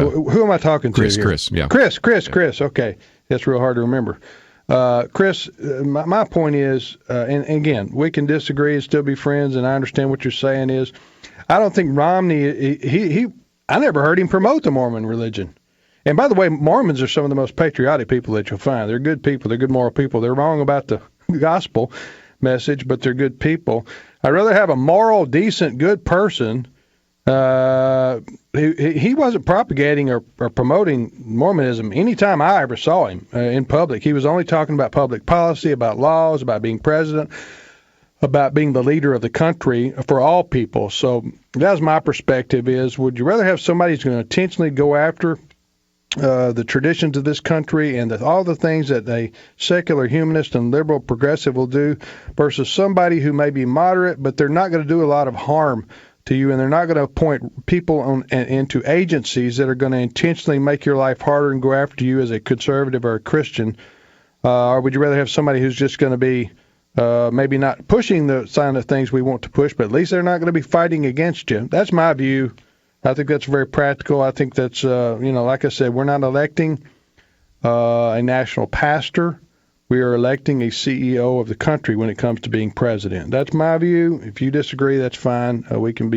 Who am I talking to? Here? Chris. Yeah. Chris. Okay, that's real hard to remember. Chris, my point is, and again, we can disagree and still be friends, and I understand what you're saying is, I don't think Romney, I never heard him promote the Mormon religion. And by the way, Mormons are some of the most patriotic people that you'll find. They're good people. They're good moral people. They're wrong about the gospel message, but they're good people. I'd rather have a moral, decent, good person. He wasn't propagating or promoting Mormonism anytime I ever saw him in public. He was only talking about public policy, about laws, about being president, about being the leader of the country for all people. So that's my perspective is, would you rather have somebody who's going to intentionally go after the traditions of this country and all the things that a secular humanist and liberal progressive will do versus somebody who may be moderate, but they're not going to do a lot of harm to you, and they're not going to appoint people into agencies that are going to intentionally make your life harder and go after you as a conservative or a Christian? Or would you rather have somebody who's just going to be maybe not pushing the sign of things we want to push, but at least they're not going to be fighting against you? That's my view. I think that's very practical. I think that's, like I said, we're not electing a national pastor. We are electing a CEO of the country when it comes to being president. That's my view. If you disagree, that's fine. We can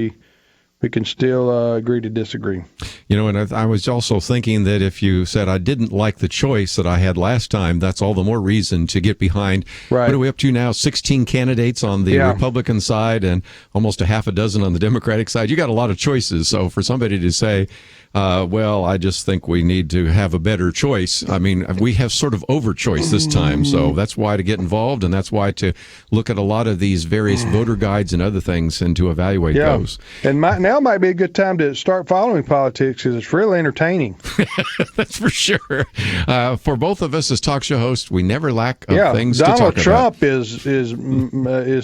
still agree to disagree. And I was also thinking that if you said I didn't like the choice that I had last time, that's all the more reason to get behind. Right. What are we up to now? 16 candidates on the Republican side and almost a half a dozen on the Democratic side. You got a lot of choices. So for somebody to say, well, I just think we need to have a better choice. I mean, we have sort of over-choice this time, so that's why to get involved, and that's why to look at a lot of these various voter guides and other things and to evaluate those. And now might be a good time to start following politics because it's really entertaining. That's for sure. For both of us as talk show hosts, we never lack of things Donald to talk Trump about. is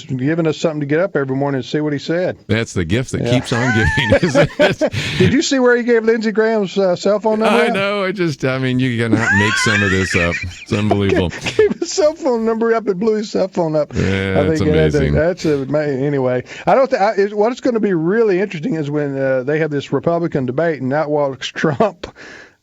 giving us something to get up every morning and see what he said. That's the gift that keeps on giving, isn't it? Did you see where he gave Lindsey Graham's cell phone number? I know. You cannot make some of this up. It's unbelievable. Gave his cell phone number up and blew his cell phone up. Yeah, that's amazing. Anyway. I don't. What's going to be really interesting is when they have this Republican debate and out walks Trump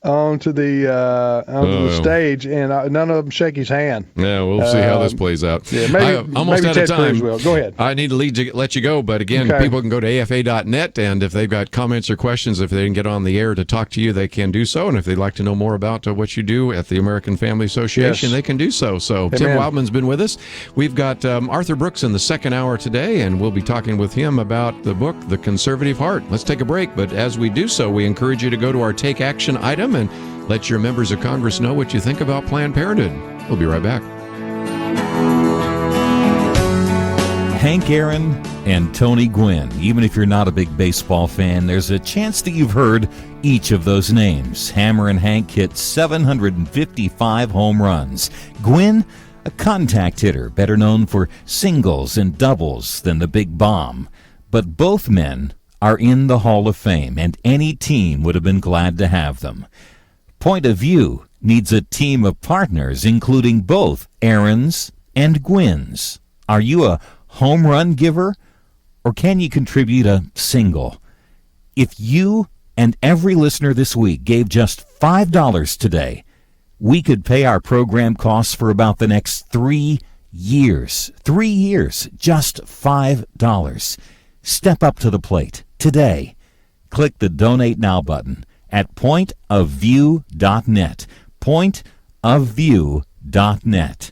onto the stage, and none of them shake his hand. Yeah, we'll see how this plays out. Yeah, maybe, almost out of time. Go ahead. I need to let you go, but again, people can go to afa.net, and if they've got comments or questions, if they didn't get on the air to talk to you, they can do so. And if they'd like to know more about what you do at the American Family Association, they can do so. So Tim Wildmon's been with us. We've got Arthur Brooks in the second hour today, and we'll be talking with him about the book, The Conservative Heart. Let's take a break, but as we do so, we encourage you to go to our Take Action item and let your members of Congress know what you think about Planned Parenthood. We'll be right back. Hank Aaron and Tony Gwynn. Even if you're not a big baseball fan, there's a chance that you've heard each of those names. Hammer and Hank hit 755 home runs. Gwynn, a contact hitter, better known for singles and doubles than the big bomb. But both men are in the Hall of Fame, and any team would have been glad to have them. Point of View needs a team of partners, including both Aarons and Gwynns. Are you a home run giver, or can you contribute a single? If you and every listener this week gave just $5 today, we could pay our program costs for about the next 3 years. 3 years, just $5. Step up to the plate today. Click the Donate Now button at pointofview.net, pointofview.net,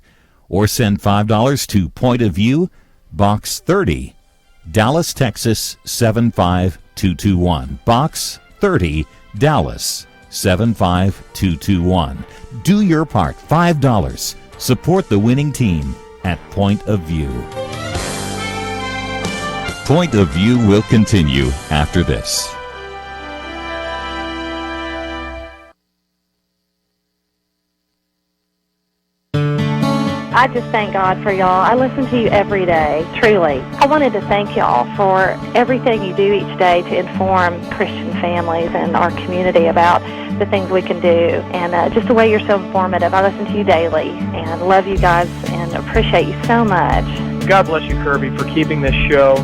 or send $5 to Point of View, Box 30, Dallas, Texas 75221, Box 30, Dallas 75221. Do your part, $5. Support the winning team at Point of View. Point of View will continue after this. I just thank God for y'all. I listen to you every day, truly. I wanted to thank y'all for everything you do each day to inform Christian families and our community about the things we can do, and just the way you're so informative. I listen to you daily and love you guys and appreciate you so much. God bless you, Kerby, for keeping this show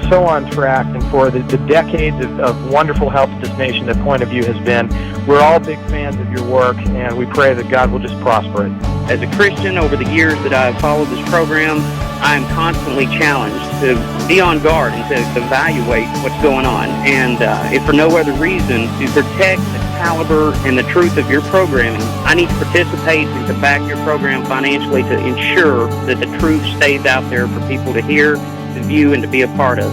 so on track and for the decades of wonderful help to this nation that Point of View has been. We're all big fans of your work, and we pray that God will just prosper it. As a Christian, over the years that I've followed this program, I am constantly challenged to be on guard and to evaluate what's going on. And if for no other reason, to protect the caliber and the truth of your programming, I need to participate and to back your program financially to ensure that the truth stays out there for people to hear, to view, and to be a part of.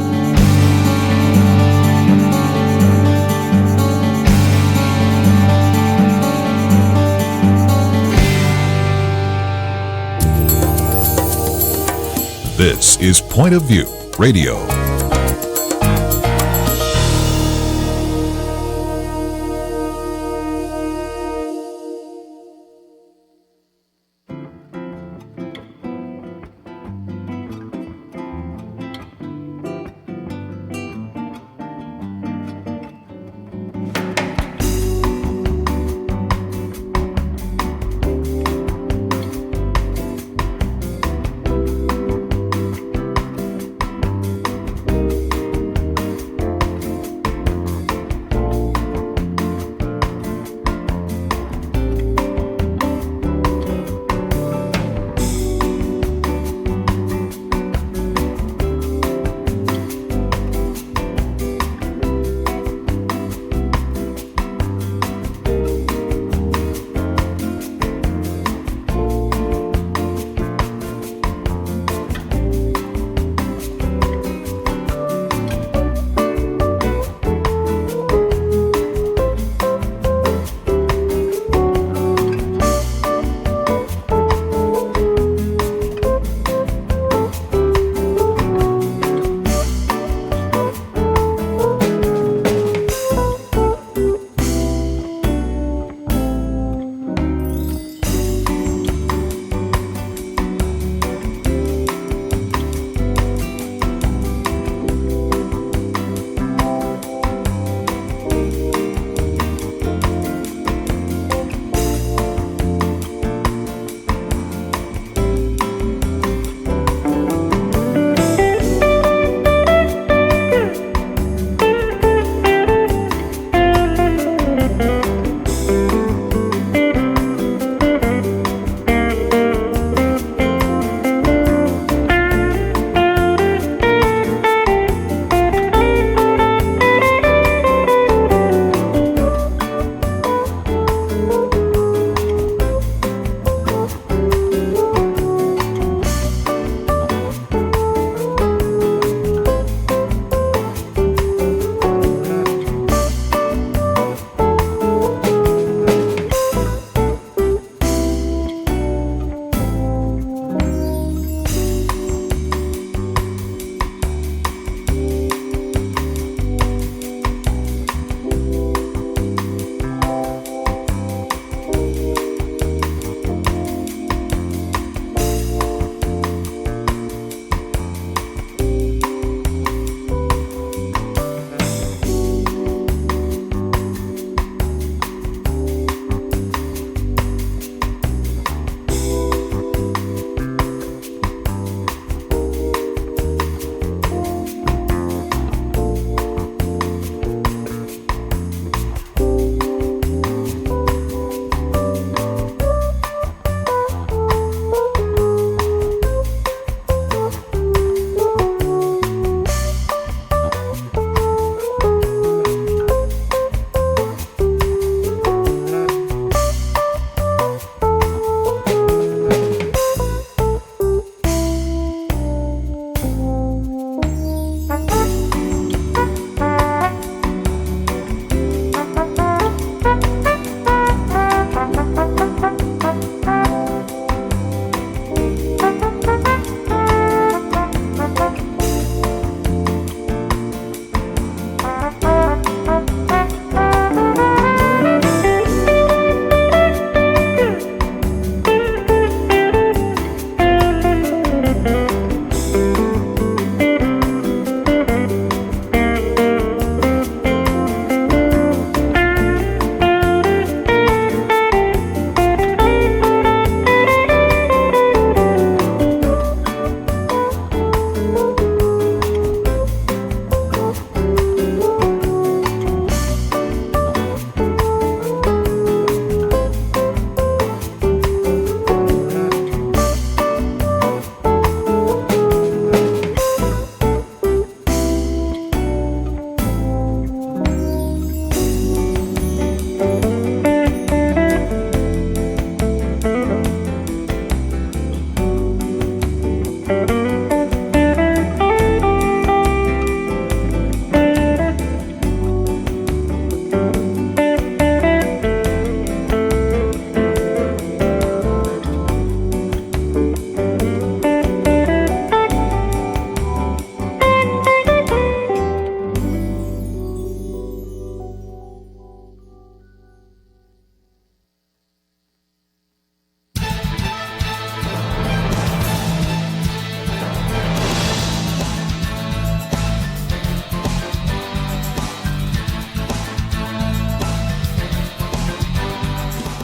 This is Point of View Radio.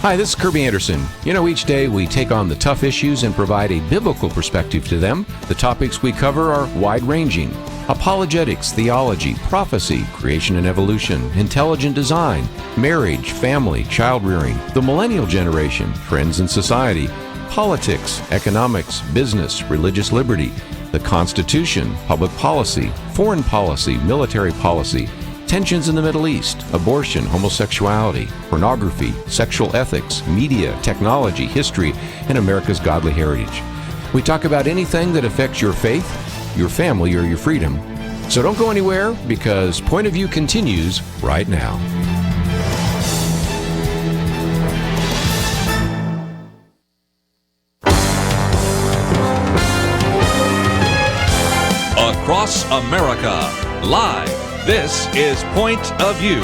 Hi, this is Kerby Anderson. You know, each day we take on the tough issues and provide a biblical perspective to them. The topics we cover are wide-ranging. Apologetics, theology, prophecy, creation and evolution, intelligent design, marriage, family, child-rearing, the millennial generation, trends in society, politics, economics, business, religious liberty, the Constitution, public policy, foreign policy, military policy, tensions in the Middle East, abortion, homosexuality, pornography, sexual ethics, media, technology, history, and America's godly heritage. We talk about anything that affects your faith, your family, or your freedom. So don't go anywhere, because Point of View continues right now. Across America, live. This is Point of View.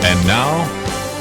And now,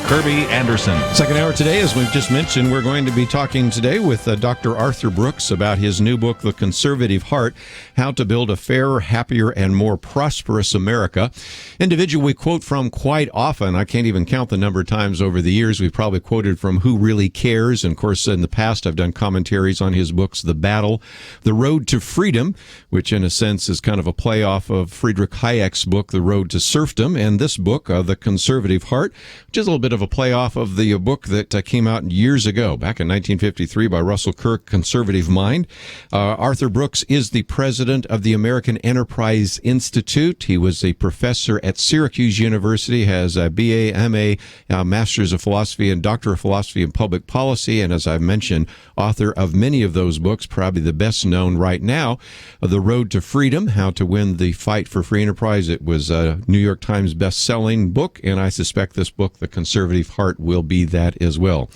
Kerby Anderson. Second hour today, as we've just mentioned, we're going to be talking today with Dr. Arthur Brooks about his new book, The Conservative Heart, How to Build a Fairer, Happier, and More Prosperous America. Individual we quote from quite often. I can't even count the number of times over the years we've probably quoted from Who Really Cares. And of course, in the past, I've done commentaries on his books, The Battle, The Road to Freedom, which in a sense is kind of a play off of Friedrich Hayek's book, The Road to Serfdom, and this book, The Conservative Heart, which is a little bit of a play off of the book that came out years ago, back in 1953 by Russell Kirk, Conservative Mind. Arthur Brooks is the president of the American Enterprise Institute. He was a professor at Syracuse University, has a BA, MA, Masters of Philosophy, and Doctor of Philosophy in Public Policy, and as I've mentioned, author of many of those books, probably the best known right now, The Road to Freedom, How to Win the Fight for Free Enterprise. It was a New York Times best-selling book, and I suspect this book, The Conservative Heart, will be that as well.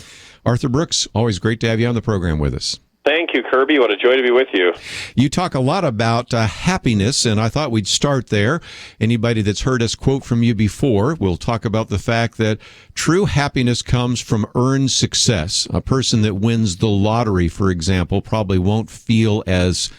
Arthur Brooks, always great to have you on the program with us. Thank you, Kerby. What a joy to be with you. You talk a lot about happiness, and I thought we'd start there. Anybody that's heard us quote from you before will talk about the fact that true happiness comes from earned success. A person that wins the lottery, for example, probably won't feel as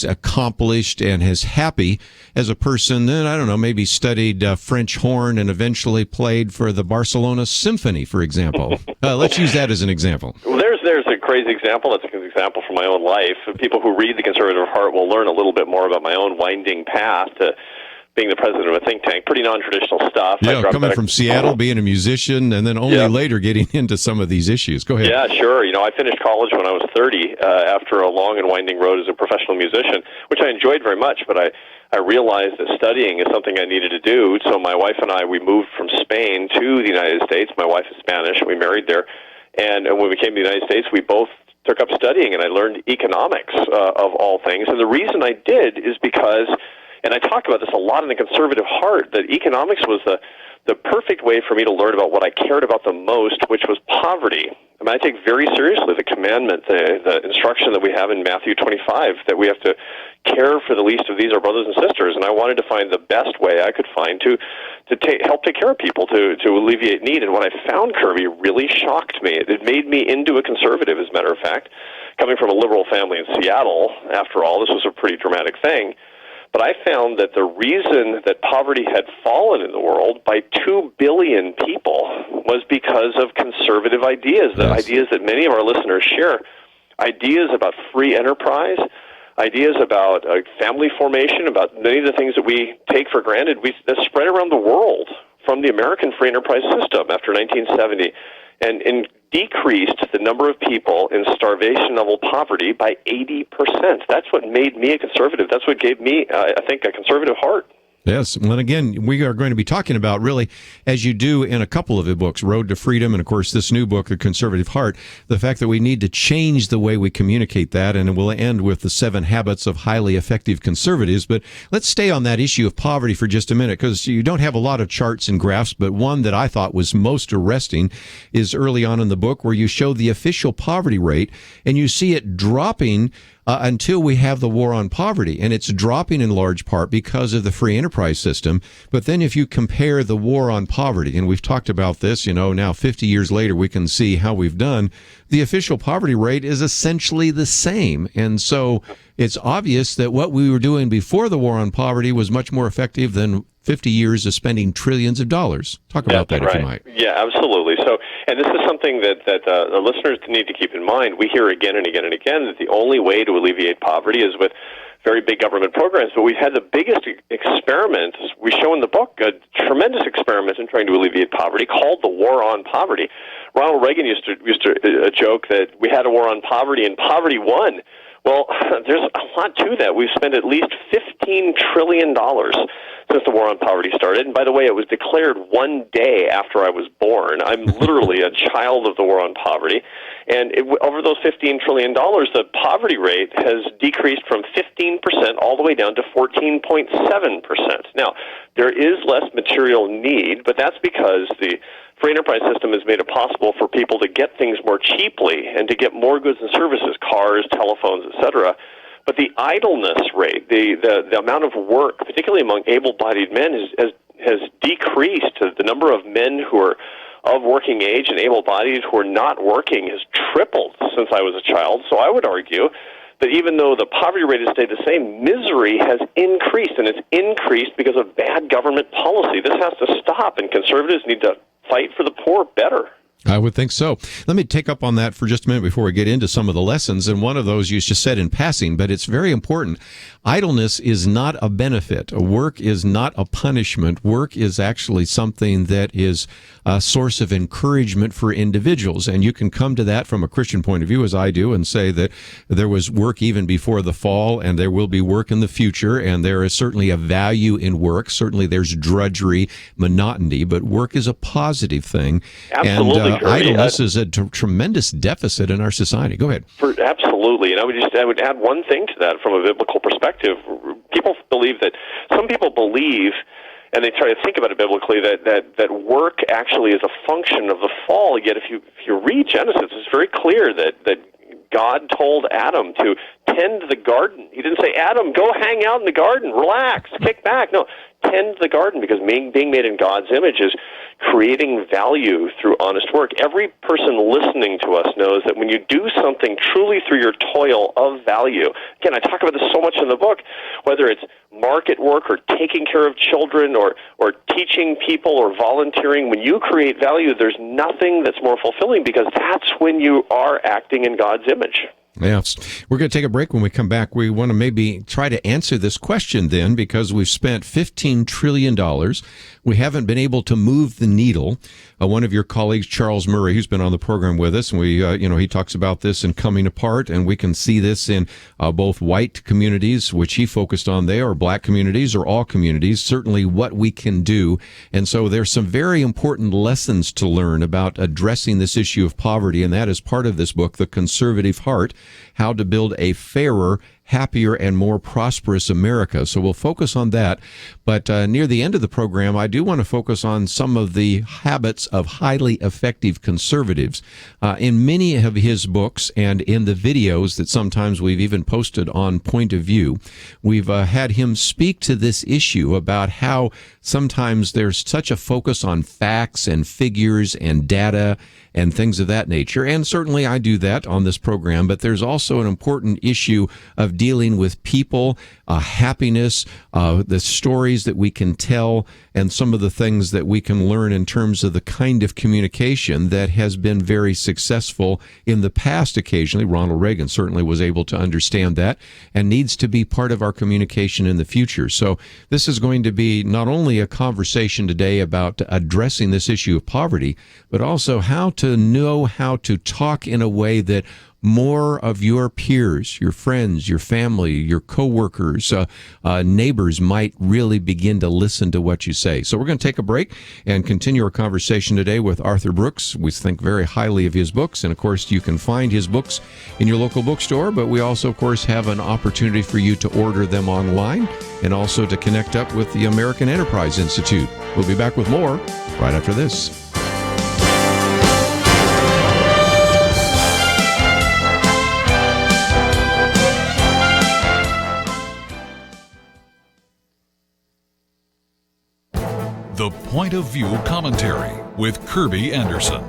accomplished and as happy as a person that, I don't know, maybe studied French horn and eventually played for the Barcelona Symphony, for example. Let's use that as an example. Well, there's a crazy example. That's an example from my own life. People who read The Conservative Heart will learn a little bit more about my own winding path to being the president of a think tank. Pretty non-traditional stuff. Yeah, coming from Seattle, being a musician, and then only later getting into some of these issues. Go ahead. Yeah, sure. I finished college when I was 30 after a long and winding road as a professional musician, which I enjoyed very much, but I realized that studying is something I needed to do. So my wife and I, we moved from Spain to the United States. My wife is Spanish. We married there. And when we came to the United States, we both took up studying, and I learned economics of all things. And the reason I did is because, and I talk about this a lot in The Conservative Heart, that economics was the perfect way for me to learn about what I cared about the most, which was poverty. I mean, I take very seriously the commandment, the instruction that we have in Matthew 25, that we have to care for the least of these, our brothers and sisters. And I wanted to find the best way I could find to help take care of people, to alleviate need. And what I found, Kerby, really shocked me. It made me into a conservative, as a matter of fact. Coming from a liberal family in Seattle, after all, this was a pretty dramatic thing. But I found that the reason that poverty had fallen in the world by 2 billion people was because of conservative ideas, the ideas that many of our listeners share, ideas about free enterprise, ideas about family formation, about many of the things that we take for granted, that spread around the world from the American free enterprise system after 1970, and decreased the number of people in starvation-level poverty by 80%. That's what made me a conservative. That's what gave me, I think, a conservative heart. Yes. Well, again, we are going to be talking about, really, as you do in a couple of the books, Road to Freedom, and, of course, this new book, The Conservative Heart, the fact that we need to change the way we communicate that, and we'll end with the 7 habits of highly effective conservatives. But let's stay on that issue of poverty for just a minute, because you don't have a lot of charts and graphs, but one that I thought was most arresting is early on in the book, where you show the official poverty rate, and you see it dropping until we have the war on poverty. And it's dropping in large part because of the free enterprise system. But then if you compare the war on poverty, and we've talked about this, now 50 years later, we can see how we've done. The official poverty rate is essentially the same. And so it's obvious that what we were doing before the war on poverty was much more effective than 50 years of spending trillions of dollars. Talk about that, if you might. Yeah, absolutely. So, and this is something that the listeners need to keep in mind. We hear again and again and again that the only way to alleviate poverty is with very big government programs, but we've had the biggest experiment, we show in the book, a tremendous experiment in trying to alleviate poverty called the War on Poverty. Ronald Reagan used to joke that we had a war on poverty and poverty won. Well, there's a lot to that. We've spent at least $15 trillion since the war on poverty started. And by the way, it was declared one day after I was born. I'm literally a child of the war on poverty. And over those $15 trillion, the poverty rate has decreased from 15% all the way down to 14.7%. Now, there is less material need, but that's because the free enterprise system has made it possible for people to get things more cheaply and to get more goods and services, cars, telephones, etc. But the idleness rate, the amount of work, particularly among able-bodied men, has decreased. The number of men who are of working age and able-bodied who are not working has tripled since I was a child. So I would argue that even though the poverty rate has stayed the same, misery has increased, and it's increased because of bad government policy. This has to stop, and conservatives need to fight for the poor better. I would think so. Let me take up on that for just a minute before we get into some of the lessons. And one of those you just said in passing, but it's very important. Idleness is not a benefit. Work is not a punishment. Work is actually something that is a source of encouragement for individuals. And you can come to that from a Christian point of view, as I do, and say that there was work even before the fall, and there will be work in the future, and there is certainly a value in work. Certainly there's drudgery, monotony, but work is a positive thing. Absolutely. And idleness is a tremendous deficit in our society. Go ahead. Absolutely. And I would add one thing to that from a biblical perspective. Some people believe, and they try to think about it biblically, that work actually is a function of the fall. Yet if you read Genesis, it's very clear that God told Adam to tend the garden. He didn't say, Adam, go hang out in the garden, relax, kick back. No, tend the garden, because being made in God's image is creating value through honest work. Every person listening to us knows that when you do something truly through your toil of value, again, I talk about this so much in the book, whether it's market work or taking care of children or teaching people or volunteering, when you create value, there's nothing that's more fulfilling, because that's when you are acting in God's image. Yes. We're going to take a break. When we come back, we want to maybe try to answer this question then, because we've spent $15 trillion. We haven't been able to move the needle. One of your colleagues, Charles Murray, who's been on the program with us, and he talks about this in Coming Apart, and we can see this in both white communities, which he focused on there, or black communities, or all communities, certainly what we can do. And so there's some very important lessons to learn about addressing this issue of poverty, and that is part of this book, The Conservative Heart, How to Build a Fairer, Happier, and More Prosperous America. So we'll focus on that. But near the end of the program, I do want to focus on some of the habits of highly effective conservatives. In many of his books and in the videos that sometimes we've even posted on Point of View, we've had him speak to this issue about how sometimes there's such a focus on facts and figures and data and things of that nature. And certainly I do that on this program, but there's also an important issue of dealing with people, happiness, the stories that we can tell, and some of the things that we can learn in terms of the kind of communication that has been very successful in the past occasionally. Ronald Reagan certainly was able to understand that and needs to be part of our communication in the future. So this is going to be not only a conversation today about addressing this issue of poverty, but also how to know how to talk in a way that more of your peers, your friends, your family, your coworkers, neighbors might really begin to listen to what you say. So we're going to take a break and continue our conversation today with Arthur Brooks. We think very highly of his books, and of course you can find his books in your local bookstore, but we also of course have an opportunity for you to order them online and also to connect up with the American Enterprise Institute. We'll be back with more right after this. Point of View commentary with Kerby Anderson.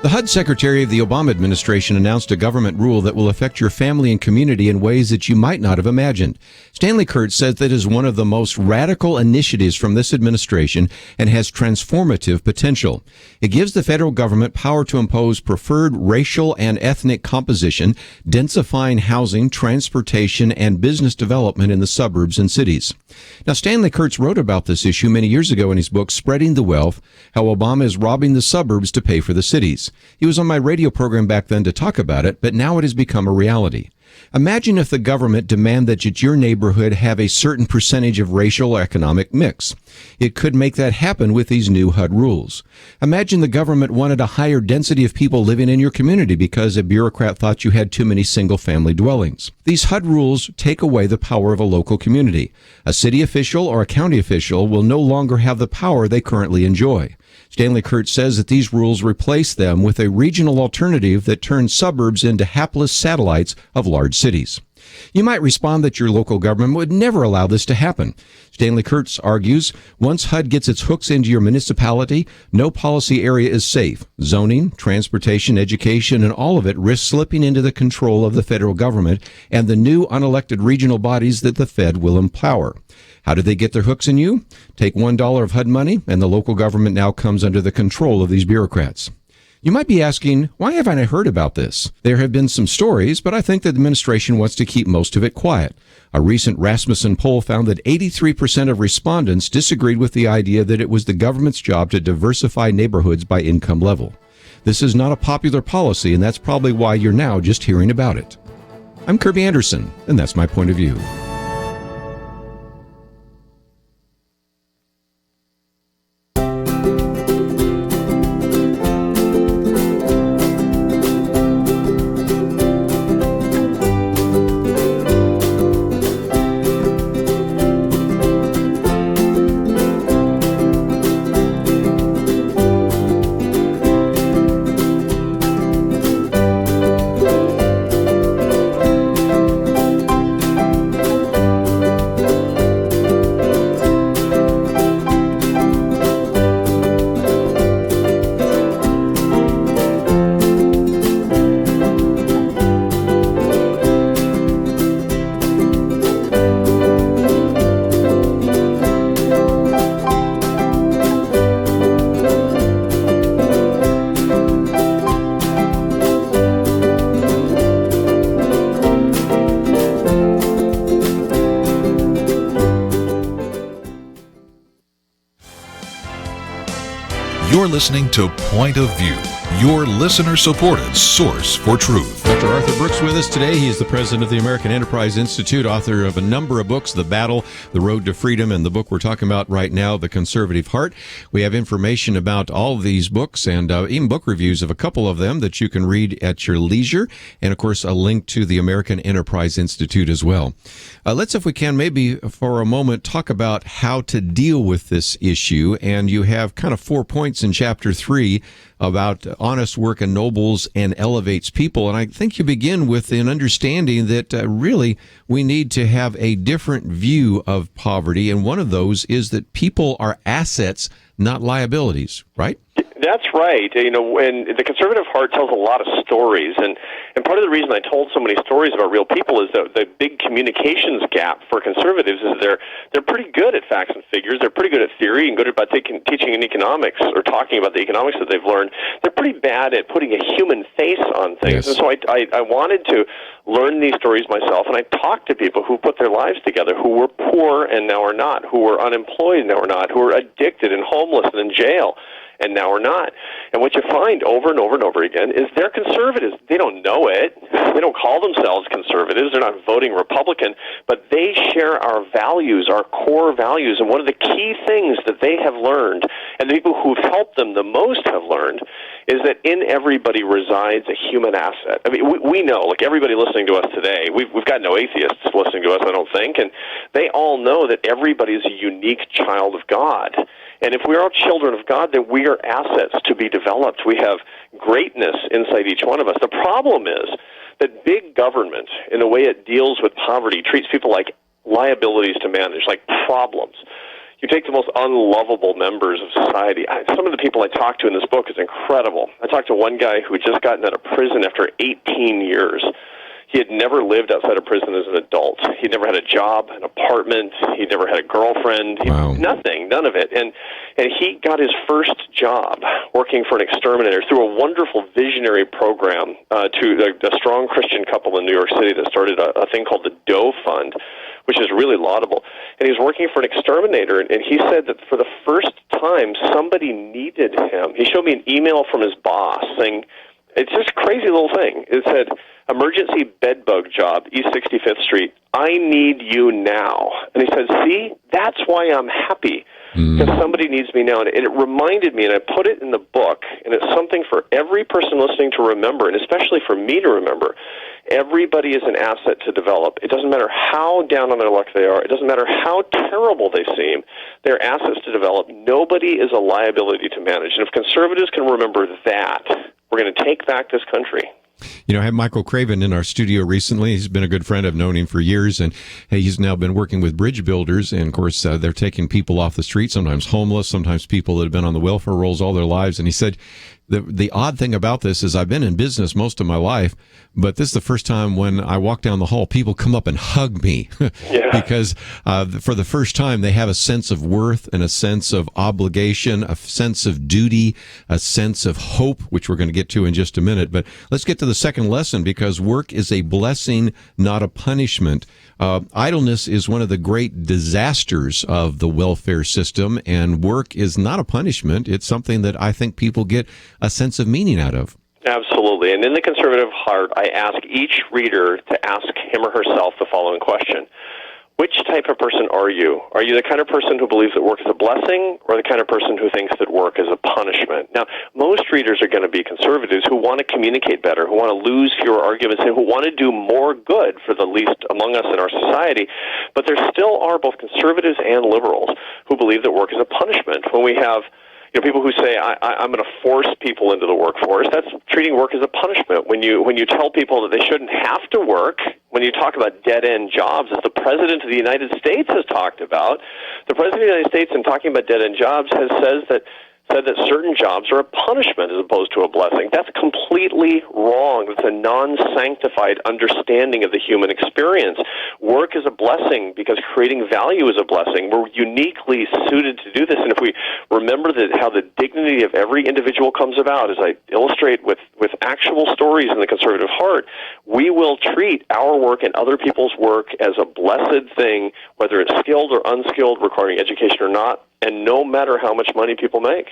The HUD Secretary of the Obama administration announced a government rule that will affect your family and community in ways that you might not have imagined. Stanley Kurtz says that is one of the most radical initiatives from this administration and has transformative potential. It gives the federal government power to impose preferred racial and ethnic composition, densifying housing, transportation, and business development in the suburbs and cities. Now, Stanley Kurtz wrote about this issue many years ago in his book, Spreading the Wealth, How Obama is Robbing the Suburbs to Pay for the Cities. He was on my radio program back then to talk about it, but now it has become a reality. Imagine if the government demanded that your neighborhood have a certain percentage of racial or economic mix. It could make that happen with these new HUD rules. Imagine the government wanted a higher density of people living in your community because a bureaucrat thought you had too many single-family dwellings. These HUD rules take away the power of a local community. A city official or a county official will no longer have the power they currently enjoy. Stanley Kurtz says that these rules replace them with a regional alternative that turns suburbs into hapless satellites of large cities. You might respond that your local government would never allow this to happen. Stanley Kurtz argues, once HUD gets its hooks into your municipality, no policy area is safe. Zoning, transportation, education, and all of it risks slipping into the control of the federal government and the new unelected regional bodies that the Fed will empower. How do they get their hooks in you? Take $1 of HUD money, and the local government now comes under the control of these bureaucrats. You might be asking, why haven't I heard about this? There have been some stories, but I think the administration wants to keep most of it quiet. A recent Rasmussen poll found that 83% of respondents disagreed with the idea that it was the government's job to diversify neighborhoods by income level. This is not a popular policy, and that's probably why you're now just hearing about it. I'm Kerby Anderson, and that's my point of view. You're listening to Point of View, your listener-supported source for truth. Dr. Arthur Brooks with us today. He is the president of the American Enterprise Institute, author of a number of books, The Battle, The Road to Freedom, and the book we're talking about right now, The Conservative Heart. We have information about all of these books and even book reviews of a couple of them that you can read at your leisure, and, of course, a link to the American Enterprise Institute as well. Let's, if we can, maybe for a moment talk about how to deal with this issue, and you have kind of 4 points in Chapter 3 about honest work ennobles and elevates people. And I think you begin with an understanding that really we need to have a different view of poverty. And one of those is that people are assets, not liabilities, right? That's right. You know, and the conservative heart tells a lot of stories, and part of the reason I told so many stories about real people is that the big communications gap for conservatives is they're pretty good at facts and figures. They're pretty good at theory and good about teaching in economics or talking about the economics that they've learned. They're pretty bad at putting a human face on things. Yes. And so I wanted to learn these stories myself, and I talked to people who put their lives together, who were poor and now are not, who were unemployed and now are not, who were addicted and homeless and in jail and now are not. And what you find over and over and over again is they're conservatives. They don't know it. They don't call themselves conservatives. They're not voting Republican, but they share our values, our core values. And one of the key things that they have learned, and the people who've helped them the most have learned, is that in everybody resides a human asset. I mean, we know, like everybody listening to us today, we've got no atheists listening to us, I don't think, and they all know that everybody is a unique child of God. And if we're all children of God, then we are assets to be developed. We have greatness inside each one of us. The problem is that big government, in the way it deals with poverty, treats people like liabilities to manage, like problems. you take the most unlovable members of society. Some of the people I talked to in this book is incredible. I talked to one guy who had just gotten out of prison after 18 years. He had never lived outside of prison as an adult. He'd never had a job, an apartment. He'd never had a girlfriend. Nothing, none of it. And he got his first job working for an exterminator through a wonderful visionary program to a strong Christian couple in New York City that started a thing called the Doe Fund, which is really laudable. And he was working for an exterminator, and he said that for the first time, somebody needed him. He showed me an email from his boss saying, it's just a crazy little thing. It said, emergency bedbug job, East 65th Street. I need you now. And he said, see, that's why I'm happy, because somebody needs me now. And it reminded me, and I put it in the book, and it's something for every person listening to remember, and especially for me to remember. Everybody is an asset to develop. It doesn't matter how down on their luck they are. It doesn't matter how terrible they seem. They're assets to develop. Nobody is a liability to manage. And if conservatives can remember that, we're going to take back this country. You know, I had Michael Craven in our studio recently. He's been a good friend. I've known him for years, and he's now been working with bridge builders. And, of course, they're taking people off the street, sometimes homeless, sometimes people that have been on the welfare rolls all their lives. And he said, the odd thing about this is I've been in business most of my life, but this is the first time when I walk down the hall, people come up and hug me because for the first time they have a sense of worth and a sense of obligation, a sense of duty, a sense of hope, which we're going to get to in just a minute. But let's get to the second lesson, because work is a blessing, not a punishment. Idleness is one of the great disasters of the welfare system, and work is not a punishment. It's something that I think people get a sense of meaning out of. Absolutely. And in the conservative heart, I ask each reader to ask him or herself the following question. Which type of person are you? Are you the kind of person who believes that work is a blessing, or the kind of person who thinks that work is a punishment? Now, most readers are going to be conservatives who want to communicate better, who want to lose fewer arguments, and who want to do more good for the least among us in our society. But there still are both conservatives and liberals who believe that work is a punishment. When we have people who say, I'm going to force people into the workforce, that's treating work as a punishment. When you tell people that they shouldn't have to work, when you talk about dead-end jobs, as the President of the United States has talked about, the President of the United States, in talking about dead-end jobs, said that certain jobs are a punishment as opposed to a blessing. That's completely wrong. It's a non-sanctified understanding of the human experience. Work is a blessing because creating value is a blessing. We're uniquely suited to do this, and if we remember how the dignity of every individual comes about, as I illustrate with actual stories in the conservative heart, we will treat our work and other people's work as a blessed thing, whether it's skilled or unskilled, requiring education or not, and no matter how much money people make.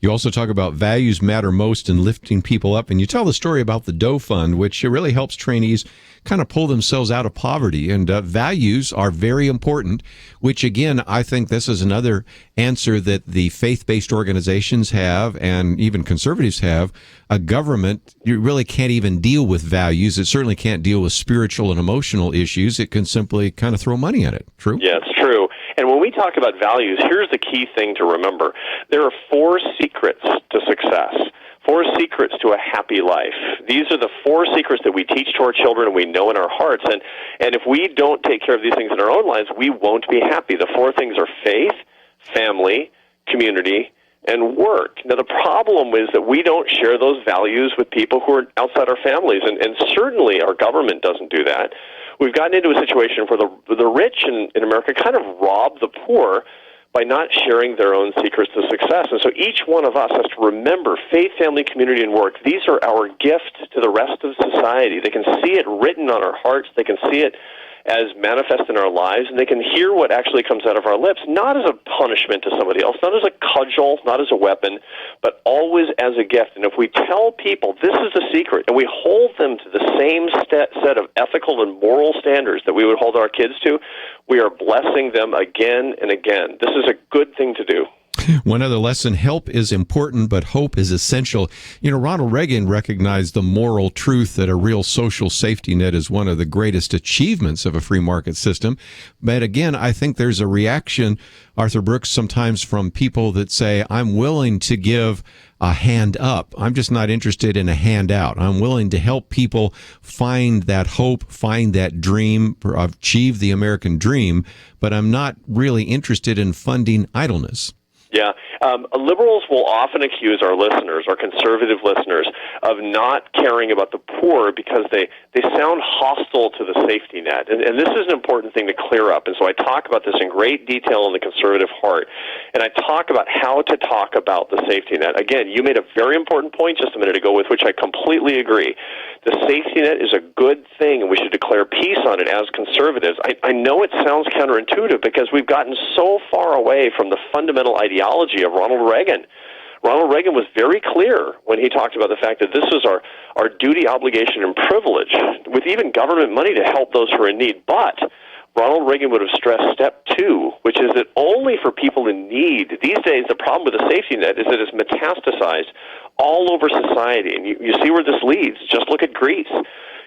You also talk about values matter most in lifting people up, and you tell the story about the Doe Fund, which really helps trainees kind of pull themselves out of poverty. And values are very important, which, again, I think this is another answer that the faith-based organizations have, and even conservatives have. A government, you really can't even deal with values. It certainly can't deal with spiritual and emotional issues. It can simply kind of throw money at it. True? Yeah, it's true. And when we talk about values, here's the key thing to remember. There are 4 secrets to success. 4 secrets to a happy life. These are the 4 secrets that we teach to our children and we know in our hearts. And if we don't take care of these things in our own lives, we won't be happy. The 4 things are faith, family, community, and work. Now, the problem is that we don't share those values with people who are outside our families, and certainly our government doesn't do that. We've gotten into a situation where the rich in America kind of rob the poor by not sharing their own secrets to success. And so each one of us has to remember faith, family, community, and work. These are our gift to the rest of society. They can see it written on our hearts. They can see it as manifest in our lives, and they can hear what actually comes out of our lips, not as a punishment to somebody else, not as a cudgel, not as a weapon, but always as a gift. And if we tell people this is the secret, and we hold them to the same set of ethical and moral standards that we would hold our kids to, we are blessing them again and again. This is a good thing to do. One other lesson, help is important, but hope is essential. Ronald Reagan recognized the moral truth that a real social safety net is one of the greatest achievements of a free market system. But again, I think there's a reaction, Arthur Brooks, sometimes from people that say, I'm willing to give a hand up. I'm just not interested in a handout. I'm willing to help people find that hope, find that dream, achieve the American dream, but I'm not really interested in funding idleness. Yeah. Liberals will often accuse our listeners, our conservative listeners, of not caring about the poor because they sound hostile to the safety net. And this is an important thing to clear up. And so I talk about this in great detail in The Conservative Heart. And I talk about how to talk about the safety net. Again, you made a very important point just a minute ago with which I completely agree. The safety net is a good thing, and we should declare peace on it as conservatives. I know it sounds counterintuitive because we've gotten so far away from the fundamental ideology of Ronald Reagan. Ronald Reagan was very clear when he talked about the fact that this is our duty, obligation, and privilege, with even government money to help those who are in need. But Ronald Reagan would have stressed step 2, which is that only for people in need. These days, the problem with the safety net is that it's metastasized all over society. And you see where this leads. Just look at Greece.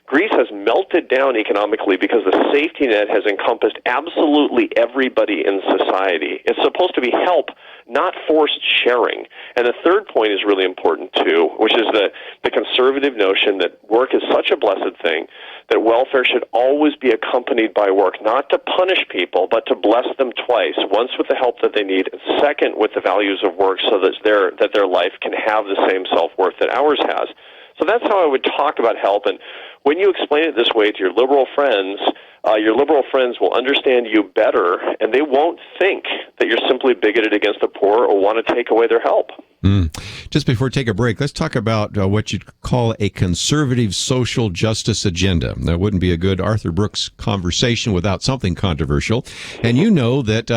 Greece has melted down economically because the safety net has encompassed absolutely everybody in society. It's supposed to be help, not forced sharing. And the third point is really important, too, which is the conservative notion that work is such a blessed thing that welfare should always be accompanied by work, not to punish people, but to bless them twice, once with the help that they need, and second with the values of work so that their life can have the same self-worth that ours has. So that's how I would talk about help. And when you explain it this way to your liberal friends will understand you better, and they won't think that you're simply bigoted against the poor or want to take away their help. Just before we take a break, let's talk about what you'd call a conservative social justice agenda. That wouldn't be a good Arthur Brooks conversation without something controversial. And you know that,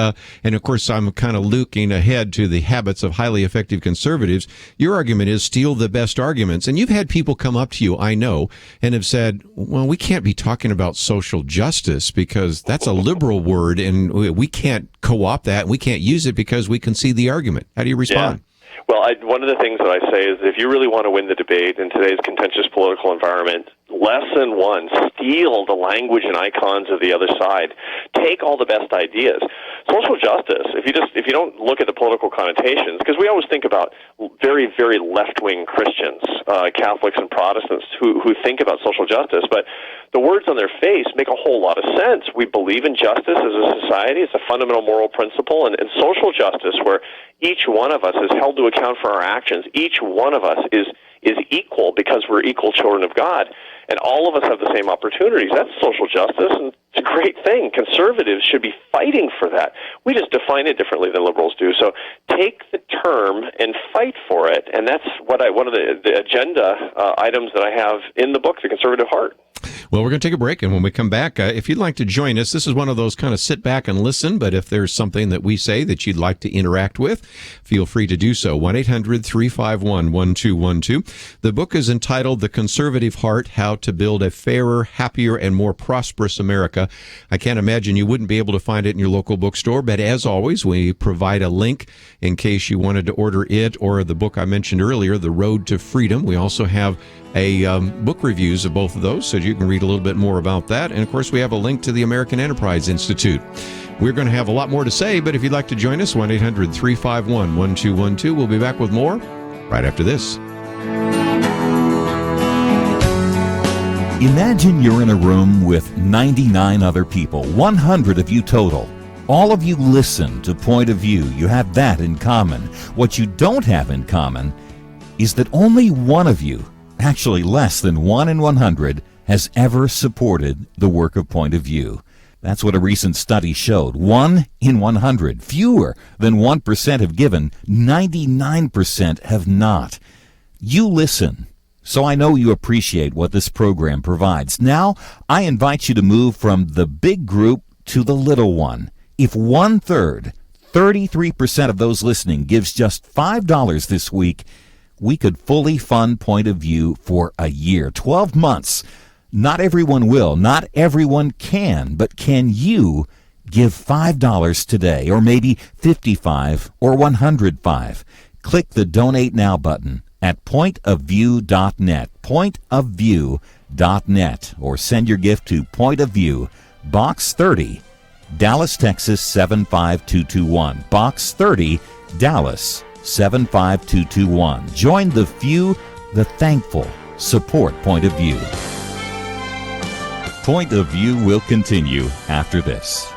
and of course I'm kind of looking ahead to the habits of highly effective conservatives. Your argument is steal the best arguments. And you've had people come up to you, I know, and have said, well, we can't be talking about social justice because that's a liberal word and we can't co-opt that. We can't use it because we can see the argument. How do you respond? Yeah. Well, one of the things that I say is if you really want to win the debate in today's contentious political environment, lesson 1, steal the language and icons of the other side. Take all the best ideas. Social justice, if you don't look at the political connotations, because we always think about very, very left-wing Christians, Catholics and Protestants who think about social justice, but the words on their face make a whole lot of sense. We believe in justice as a society. It's a fundamental moral principle, and social justice where each one of us is held to account for our actions. Each one of us is equal because we're equal children of God, and all of us have the same opportunities. That's social justice, and it's a great thing. Conservatives should be fighting for that. We just define it differently than liberals do. So take the term and fight for it, and that's what one of the agenda items that I have in the book, The Conservative Heart. Well, we're going to take a break, and when we come back, if you'd like to join us, this is one of those kind of sit back and listen, but if there's something that we say that you'd like to interact with, feel free to do so. 1-800-351-1212. The book is entitled The Conservative Heart, How to Build a Fairer, Happier, and More Prosperous America. I can't imagine you wouldn't be able to find it in your local bookstore, but as always, we provide a link in case you wanted to order it or the book I mentioned earlier, The Road to Freedom. We also have book reviews of both of those, so you can read a little bit more about that. And, of course, we have a link to the American Enterprise Institute. We're going to have a lot more to say, but if you'd like to join us, 1-800-351-1212. We'll be back with more right after this. Imagine you're in a room with 99 other people, 100 of you total. All of you listen to Point of View. You have that in common. What you don't have in common is that only one of you, actually less than 1 in 100, has ever supported the work of Point of View. That's what a recent study showed. 1 in 100, fewer than 1% have given, 99% have not. You listen, so I know you appreciate what this program provides. Now, I invite you to move from the big group to the little one. If 1/3, 33% of those listening, gives just $5 this week, we could fully fund Point of View for a year, 12 months. Not everyone will, not everyone can, but can you Give $5 today, or maybe $55 or $105. Click the Donate Now button at pointofview.net, pointofview.net, or send your gift to Point of View, Box 30, Dallas, Texas 75221. Box 30, Dallas 75221. Join the few, the thankful. Support Point of View. Point of View will continue after this.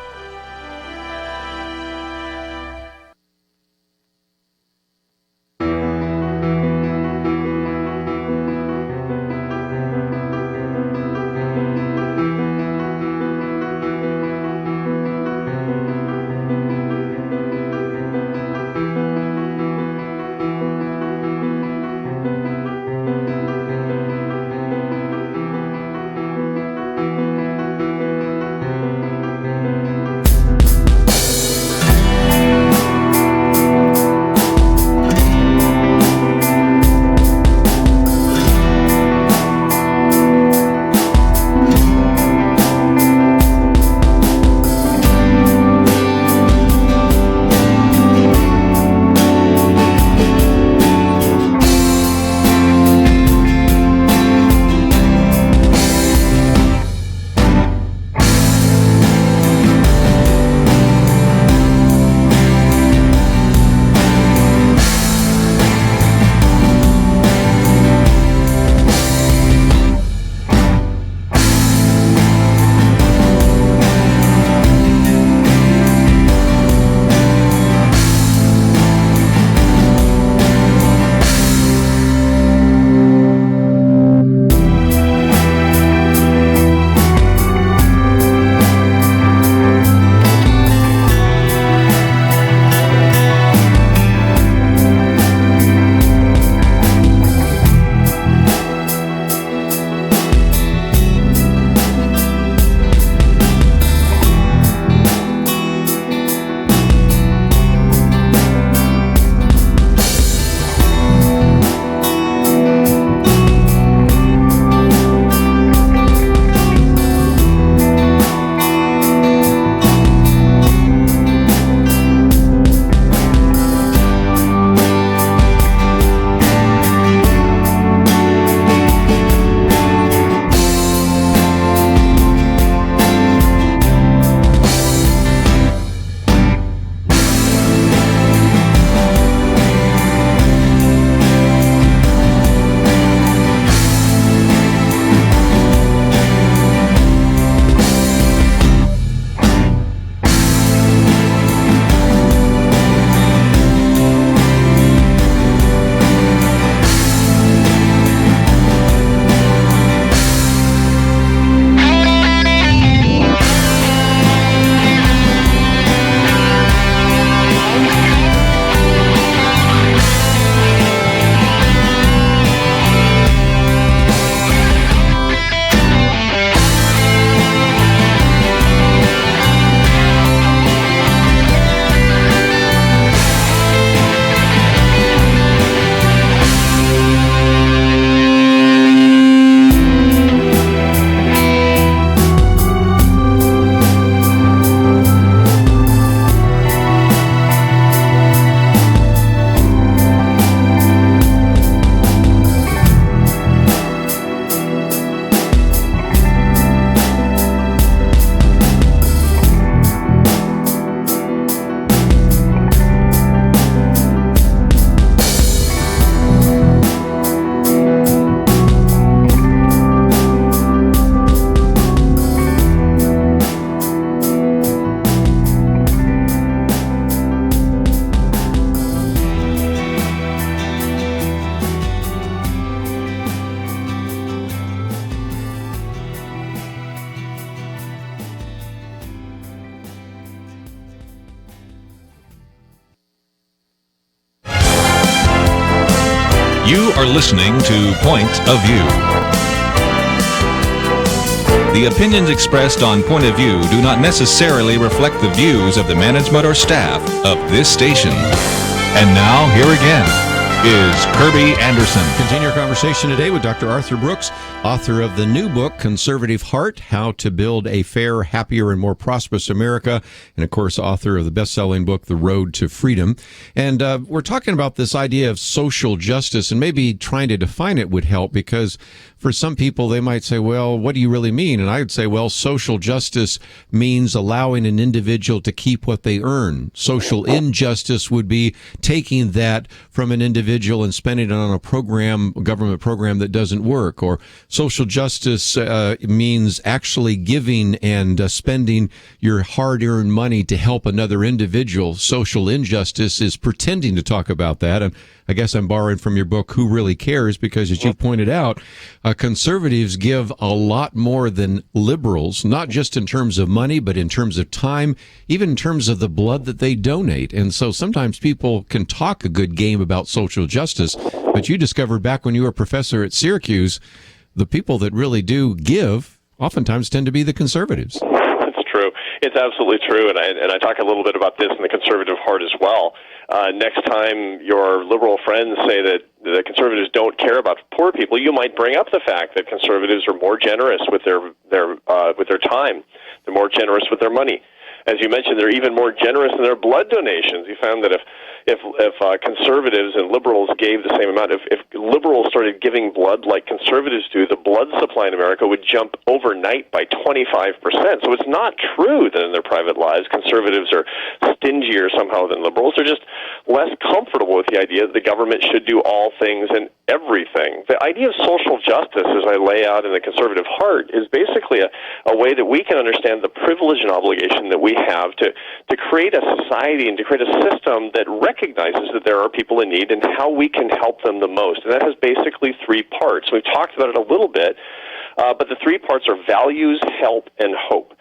You are listening to Point of View. The opinions expressed on Point of View do not necessarily reflect the views of the management or staff of this station. And now, here again, is Kerby Anderson. Continue our conversation today with Dr. Arthur Brooks, author of the new book, Conservative Heart, How to Build a Fair, Happier, and More Prosperous America, and, of course, author of the best-selling book, The Road to Freedom. And we're talking about this idea of social justice, and maybe trying to define it would help, because for some people, they might say, well, what do you really mean? And I would say, well, social justice means allowing an individual to keep what they earn. Social injustice would be taking that from an individual and spending it on a government program that doesn't work. Or social justice means actually giving and spending your hard-earned money to help another individual. Social injustice is pretending to talk about that. And I guess I'm borrowing from your book, Who Really Cares? Because as you've pointed out, conservatives give a lot more than liberals, not just in terms of money, but in terms of time, even in terms of the blood that they donate. And so sometimes people can talk a good game about social justice, but you discovered back when you were a professor at Syracuse, the people that really do give oftentimes tend to be the conservatives. That's true. It's absolutely true, and I talk a little bit about this in the Conservative Heart as well. Next time your liberal friends say that the conservatives don't care about poor people, you might bring up the fact that conservatives are more generous with their time. They're more generous with their money. As you mentioned, they're even more generous in their blood donations. You found that if conservatives and liberals gave the same amount, if liberals started giving blood like conservatives do, the blood supply in America would jump overnight by 25%. So it's not true that in their private lives conservatives are stingier somehow than liberals. They're just less comfortable with the idea that the government should do all things and everything. The idea of social justice, as I lay out in the Conservative Heart, is basically a way that we can understand the privilege and obligation that we have to create a society and to create a system that recognizes that there are people in need and how we can help them the most. And that has basically three parts. We've talked about it a little bit, but the three parts are values, help, and hope.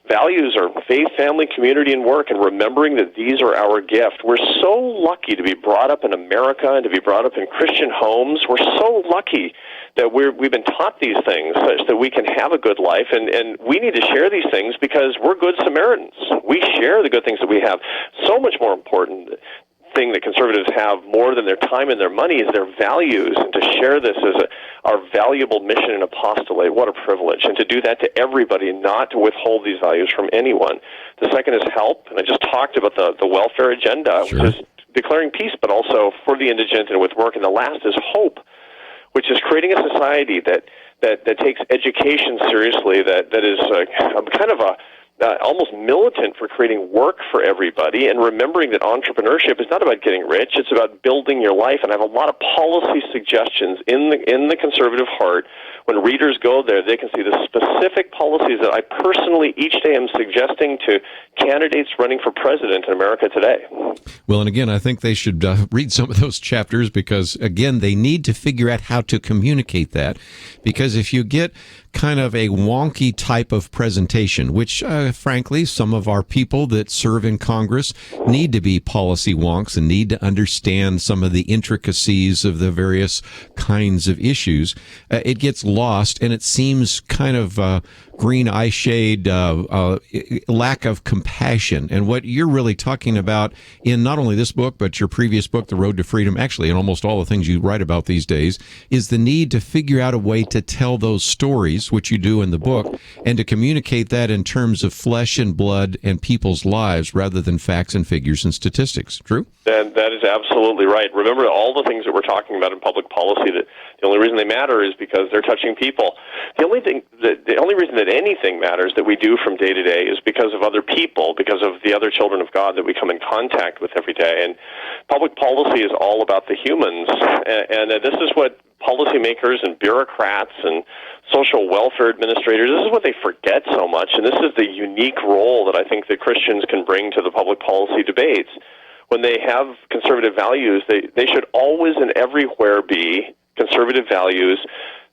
Values are faith, family, community, and work, and remembering that these are our gift. We're so lucky to be brought up in America and to be brought up in Christian homes. We're so lucky that we've been taught these things such that we can have a good life, and we need to share these things because we're good Samaritans. We share the good things that we have. So much more important thing that conservatives have more than their time and their money is their values, and to share this as our valuable mission and apostolate, what a privilege, and to do that to everybody, not to withhold these values from anyone. The second is help, and I just talked about the welfare agenda, Sure. which is declaring peace, but also for the indigent and with work, and the last is hope, which is creating a society that takes education seriously, that is kind of almost militant for creating work for everybody, and remembering that entrepreneurship is not about getting rich, it's about building your life. And I have a lot of policy suggestions in the Conservative Heart. When readers go there, they can see the specific policies that I personally each day am suggesting to candidates running for president in America today. Well, and again, I think they should read some of those chapters because, again, they need to figure out how to communicate that. Because if you get kind of a wonky type of presentation, which, frankly, some of our people that serve in Congress need to be policy wonks and need to understand some of the intricacies of the various kinds of issues, it gets lost, and it seems kind of green eye shade, lack of compassion. And what you're really talking about in not only this book, but your previous book, The Road to Freedom, actually, and almost all the things you write about these days, is the need to figure out a way to tell those stories, which you do in the book, and to communicate that in terms of flesh and blood and people's lives rather than facts and figures and statistics. True? That is absolutely right. Remember, all the things that we're talking about in public policy, that the only reason they matter is because they're touching people. The only reason that anything matters that we do from day to day is because of other people, because of the other children of God that we come in contact with every day. And public policy is all about the humans. And this is what policymakers and bureaucrats and social welfare administrators, this is what they forget so much. And this is the unique role that I think that Christians can bring to the public policy debates. When they have conservative values, they should always and everywhere be conservative values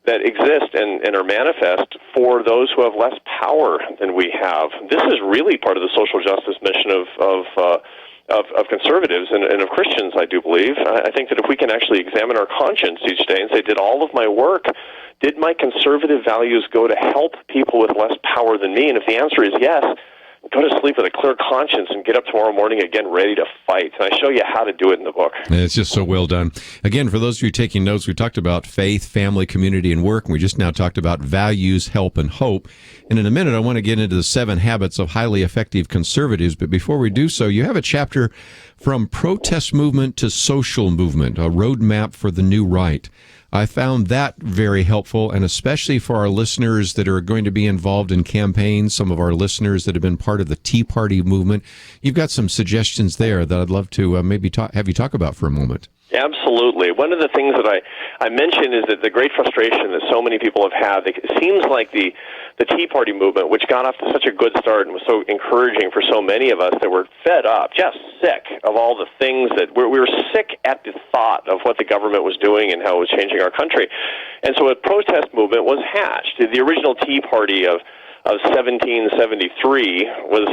that exist and are manifest for those who have less power than we have. This is really part of the social justice mission of conservatives and of Christians, I do believe. I think that if we can actually examine our conscience each day and say, did all of my work, did my conservative values go to help people with less power than me? And if the answer is yes, go to sleep with a clear conscience and get up tomorrow morning again ready to fight. And I show you how to do it in the book. It's just so well done. Again, for those of you taking notes, we talked about faith, family, community, and work, and we just now talked about values, help, and hope. And in a minute, I want to get into the 7 habits of highly effective conservatives. But before we do so, you have a chapter from protest movement to social movement, a roadmap for the new right. I found that very helpful, and especially for our listeners that are going to be involved in campaigns, some of our listeners that have been part of the Tea Party movement. You've got some suggestions there that I'd love to maybe have you talk about for a moment. Absolutely. One of the things that I mentioned is that the great frustration that so many people have had, it seems like the Tea Party movement, which got off to such a good start and was so encouraging for so many of us, that were fed up, just sick of all the things that we were sick at the thought of what the government was doing and how it was changing our country. And so a protest movement was hatched. The original Tea Party of 1773 was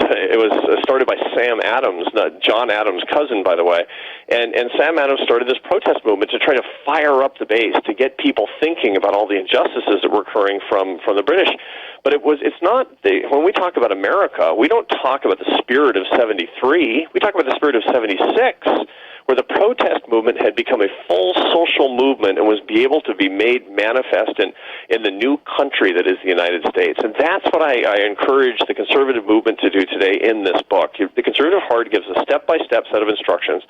started by Sam Adams, John Adams' cousin, by the way, and Sam Adams started this protest movement to try to fire up the base, to get people thinking about all the injustices that were occurring from the British. But it's not when we talk about America, we don't talk about the spirit of 73. We talk about the spirit of 76. Where the protest movement had become a full social movement and was able to be made manifest in the new country that is the United States. And that's what I encourage the conservative movement to do today in this book. The Conservative Heart gives a step-by-step set of instructions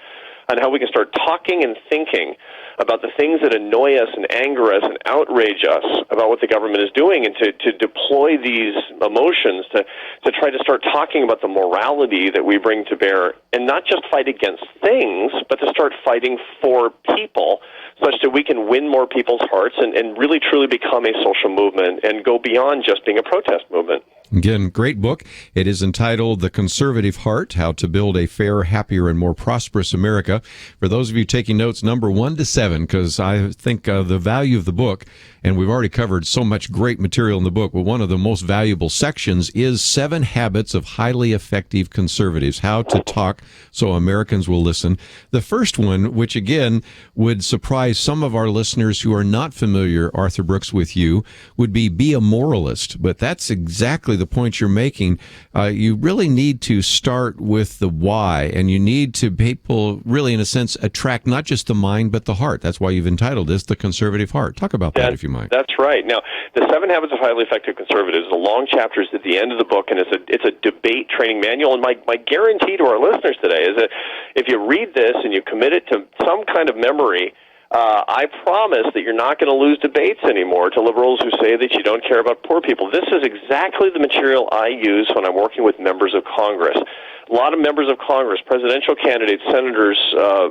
on how we can start talking and thinking about the things that annoy us and anger us and outrage us about what the government is doing, and to deploy these emotions to try to start talking about the morality that we bring to bear, and not just fight against things, but to start fighting for people, such that we can win more people's hearts and really truly become a social movement and go beyond just being a protest movement. Again, great book. It is entitled The Conservative Heart, How to Build a Fair, Happier, and More Prosperous America. For those of you taking notes, number 1 to 7, because I think the value of the book, and we've already covered so much great material in the book, but one of the most valuable sections is 7 Habits of Highly Effective Conservatives, how to talk so Americans will listen. The first one, which again would surprise some of our listeners who are not familiar, Arthur Brooks, with you, would be a moralist. But that's exactly the point you're making. You really need to start with the why, and you need to people really, in a sense, attract not just the mind but the heart. That's why you've entitled this The Conservative Heart. Talk about that if you might. That's right. Now, the 7 Habits of Highly Effective Conservatives, the long chapters at the end of the book, and it's a debate training manual. And my guarantee to our listeners today is that if you read this and you commit it to some kind of memory, I promise that you're not going to lose debates anymore to liberals who say that you don't care about poor people. This is exactly the material I use when I'm working with members of Congress. A lot of members of Congress, presidential candidates, senators,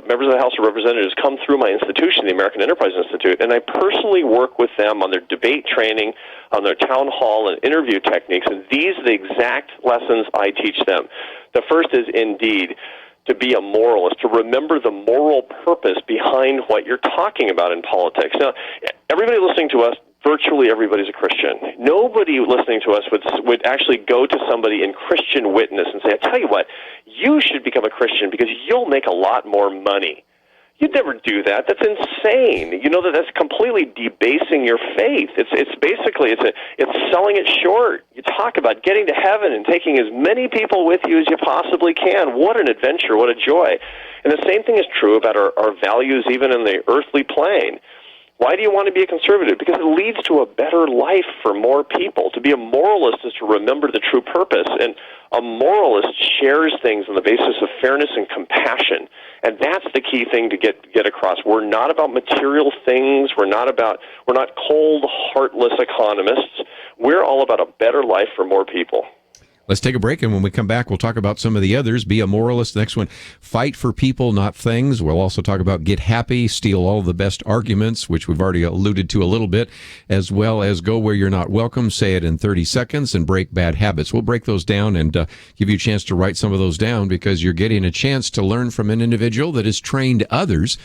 members of the House of Representatives come through my institution, the American Enterprise Institute, and I personally work with them on their debate training, on their town hall and interview techniques, and these are the exact lessons I teach them. The first is, indeed, to be a moralist, to remember the moral purpose behind what you're talking about in politics. Now, everybody listening to us, virtually everybody's a Christian. Nobody listening to us would actually go to somebody in Christian witness and say, I tell you what, you should become a Christian because you'll make a lot more money. You'd never do that. That's insane. You know that's completely debasing your faith. It's basically selling it short. You talk about getting to heaven and taking as many people with you as you possibly can. What an adventure! What a joy! And the same thing is true about our values, even in the earthly plane. Why do you want to be a conservative? Because it leads to a better life for more people. To be a moralist is to remember the true purpose. And a moralist shares things on the basis of fairness and compassion. And that's the key thing to get across. We're not about material things. We're not cold, heartless economists. We're all about a better life for more people. Let's take a break, and when we come back, we'll talk about some of the others. Be a moralist. The next one, fight for people, not things. We'll also talk about get happy, steal all the best arguments, which we've already alluded to a little bit, as well as go where you're not welcome, say it in 30 seconds, and break bad habits. We'll break those down and give you a chance to write some of those down, because you're getting a chance to learn from an individual that has trained others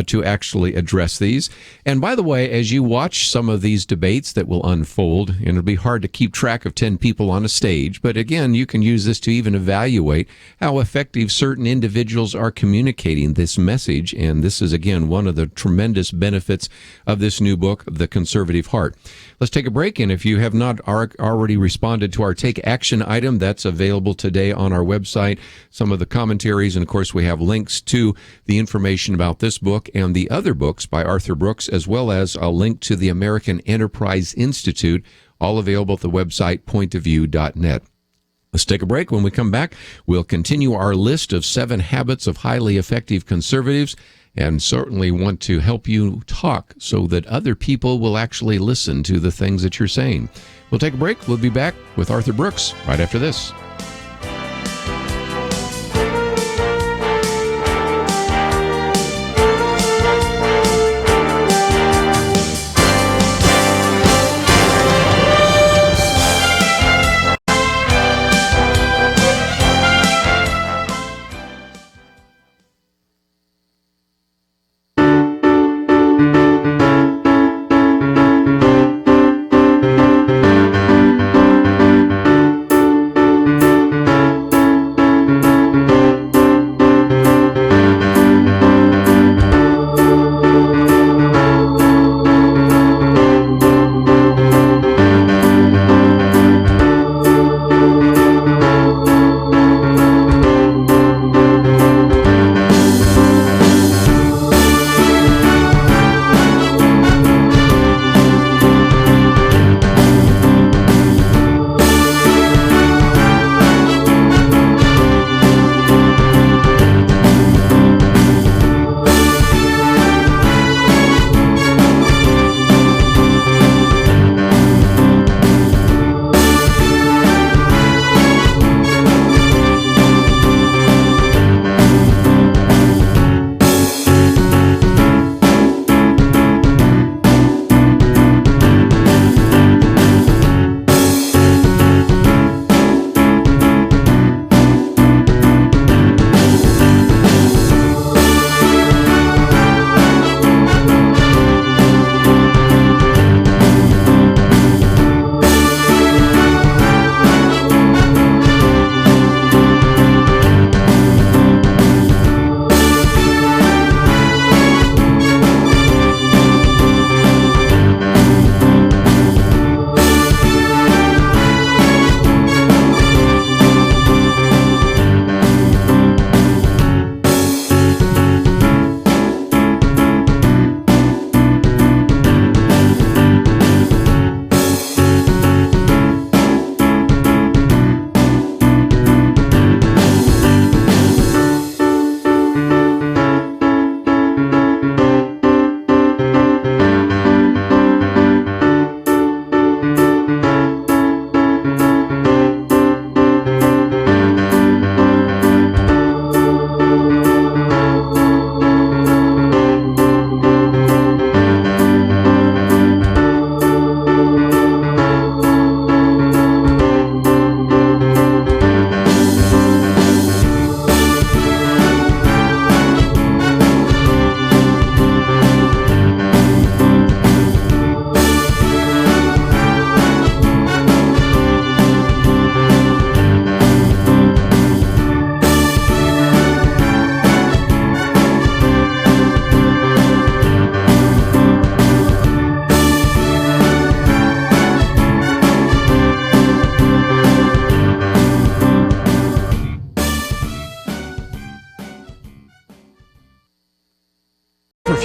to actually address these. And by the way, as you watch some of these debates that will unfold, and it'll be hard to keep track of 10 people on a stage, but again, again, you can use this to even evaluate how effective certain individuals are communicating this message. And this is, again, one of the tremendous benefits of this new book, The Conservative Heart. Let's take a break. And if you have not already responded to our Take Action item, that's available today on our website. Some of the commentaries, and of course, we have links to the information about this book and the other books by Arthur Brooks, as well as a link to the American Enterprise Institute, all available at the website pointofview.net. Let's take a break. When we come back, we'll continue our list of 7 habits of highly effective conservatives, and certainly want to help you talk so that other people will actually listen to the things that you're saying. We'll take a break. We'll be back with Arthur Brooks right after this.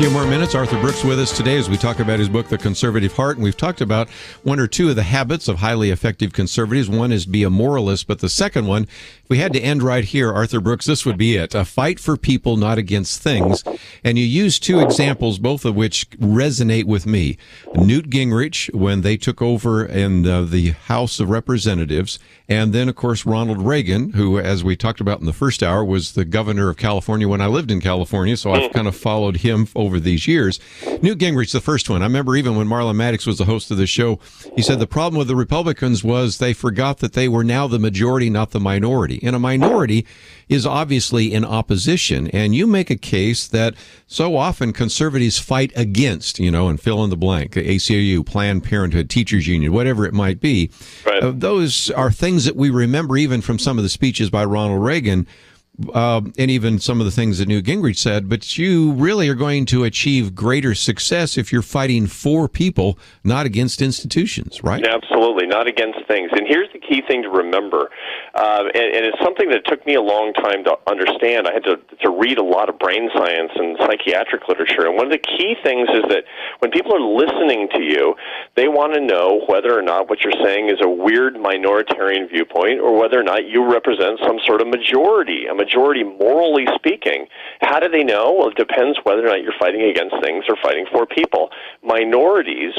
few more minutes. Arthur Brooks with us today as we talk about his book, The Conservative Heart. And we've talked about one or two of the habits of highly effective conservatives. One is be a moralist, but the second one, if we had to end right here, Arthur Brooks, this would be it. A fight for people, not against things. And you use two examples, both of which resonate with me. Newt Gingrich, when they took over in the House of Representatives, and then, of course, Ronald Reagan, who, as we talked about in the first hour, was the governor of California when I lived in California, so I've kind of followed him over over these years. Newt Gingrich, the first one. I remember even when Marlon Maddox was the host of the show, he said the problem with the Republicans was they forgot that they were now the majority, not the minority. And a minority is obviously in opposition. And you make a case that so often conservatives fight against, and fill in the blank, ACLU, Planned Parenthood, Teachers Union, whatever it might be. Right. Those are things that we remember even from some of the speeches by Ronald Reagan. And even some of the things that Newt Gingrich said, but you really are going to achieve greater success if you're fighting for people, not against institutions, right? Absolutely, not against things. And here's the key thing to remember, and it's something that took me a long time to understand. I had to read a lot of brain science and psychiatric literature, and one of the key things is that when people are listening to you, they want to know whether or not what you're saying is a weird minoritarian viewpoint or whether or not you represent some sort of majority, a majority morally speaking. How do they know? Well, it depends whether or not you're fighting against things or fighting for people. Minority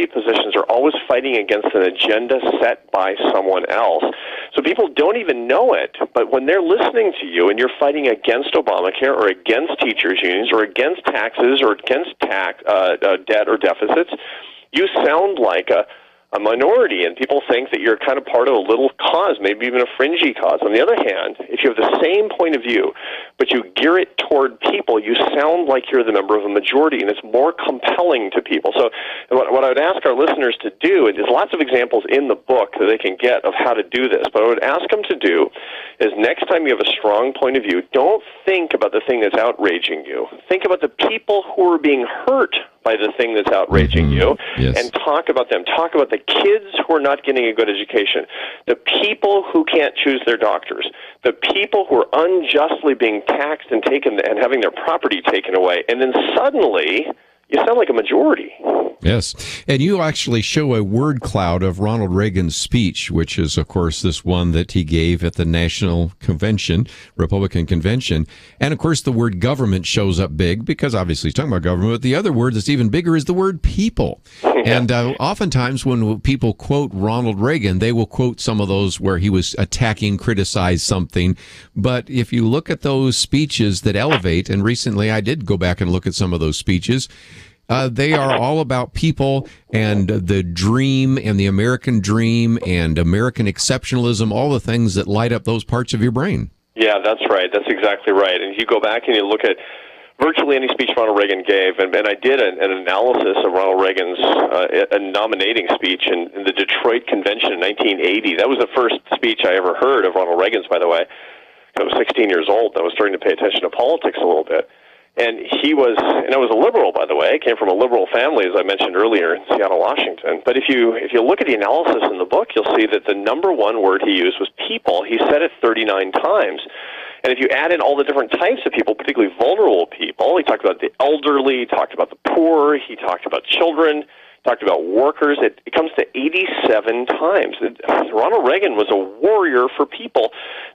positions are always fighting against an agenda set by someone else. So people don't even know it, but when they're listening to you and you're fighting against Obamacare or against teachers' unions or against taxes or against debt or deficits, you sound like a minority, and people think that you're kind of part of a little cause, maybe even a fringy cause. On the other hand, if you have the same point of view, but you gear it toward people, you sound like you're the member of a majority, and it's more compelling to people. So what I would ask our listeners to do, and there's lots of examples in the book that they can get of how to do this, but what I would ask them to do is next time you have a strong point of view, don't think about the thing that's outraging you. Think about the people who are being hurt by the thing that's outraging you, and talk about them. Talk about the kids who are not getting a good education, the people who can't choose their doctors, the people who are unjustly being taxed and taken and having their property taken away, and then suddenly you sound like a majority. Yes. And you actually show a word cloud of Ronald Reagan's speech, which is, of course, this one that he gave at the National Convention, Republican Convention. And, of course, the word government shows up big because, obviously, he's talking about government. But the other word that's even bigger is the word people. And oftentimes when people quote Ronald Reagan, they will quote some of those where he was attacking, criticized something. But if you look at those speeches that elevate, and recently I did go back and look at some of those speeches, they are all about people and the dream and the American dream and American exceptionalism, all the things that light up those parts of your brain. Yeah, that's right. That's exactly right. And you go back and you look at virtually any speech Ronald Reagan gave, and I did an analysis of Ronald Reagan's nominating speech in the Detroit Convention in 1980. That was the first speech I ever heard of Ronald Reagan's, by the way. I was 16 years old. I was starting to pay attention to politics a little bit. And I was a liberal, by the way. I came from a liberal family, as I mentioned earlier, in Seattle, Washington. But if you look at the analysis in the book, you'll see that the number one word he used was people. He said it 39 times. And if you add in all the different types of people, particularly vulnerable people, he talked about the elderly, he talked about the poor, he talked about children, talked about workers. It comes to 87 times. Ronald Reagan was a warrior for people.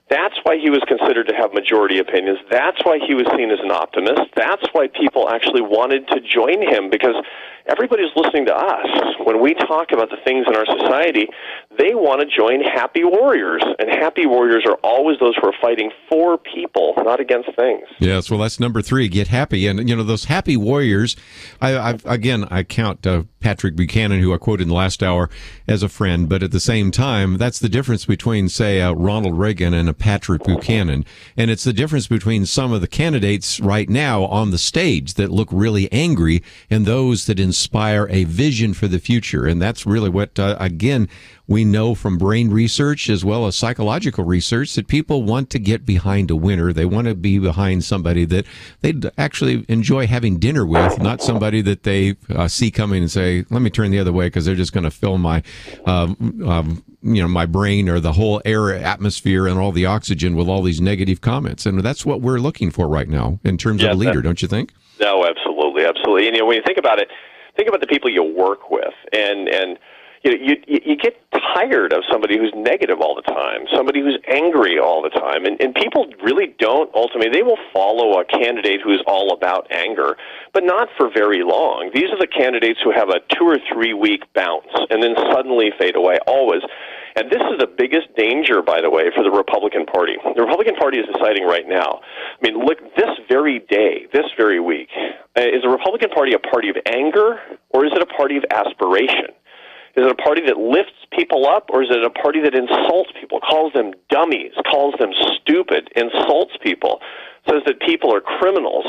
That's why he was considered to have majority opinions. That's why he was seen as an optimist. That's why people actually wanted to join him, because everybody's listening to us. When we talk about the things in our society, they want to join happy warriors, and happy warriors are always those who are fighting for people, not against things. Yes, well, that's number 3, get happy. And, those happy warriors, I count Patrick Buchanan, who I quoted in the last hour, as a friend, but at the same time, that's the difference between, say, Ronald Reagan and a Patrick Buchanan. And it's the difference between some of the candidates right now on the stage that look really angry and those that inspire a vision for the future. And that's really what, again, we know from brain research as well as psychological research that people want to get behind a winner. They want to be behind somebody that they'd actually enjoy having dinner with, not somebody that they see coming and say, let me turn the other way because they're just going to fill my, my brain or the whole air atmosphere and all the oxygen with all these negative comments. And that's what we're looking for right now in terms of a leader, don't you think? No, absolutely, absolutely. And when you think about it, think about the people you work with, and you get tired of somebody who's negative all the time, somebody who's angry all the time, and people really don't ultimately. They will follow a candidate who's all about anger, but not for very long. These are the candidates who have a 2 or 3 week bounce and then suddenly fade away, always. And this is the biggest danger, by the way, for the Republican Party. The Republican Party is deciding right now. I mean, look, this very day, this very week, is the Republican Party a party of anger, or is it a party of aspiration? Is it a party that lifts people up, or is it a party that insults people, calls them dummies, calls them stupid, insults people, says that people are criminals?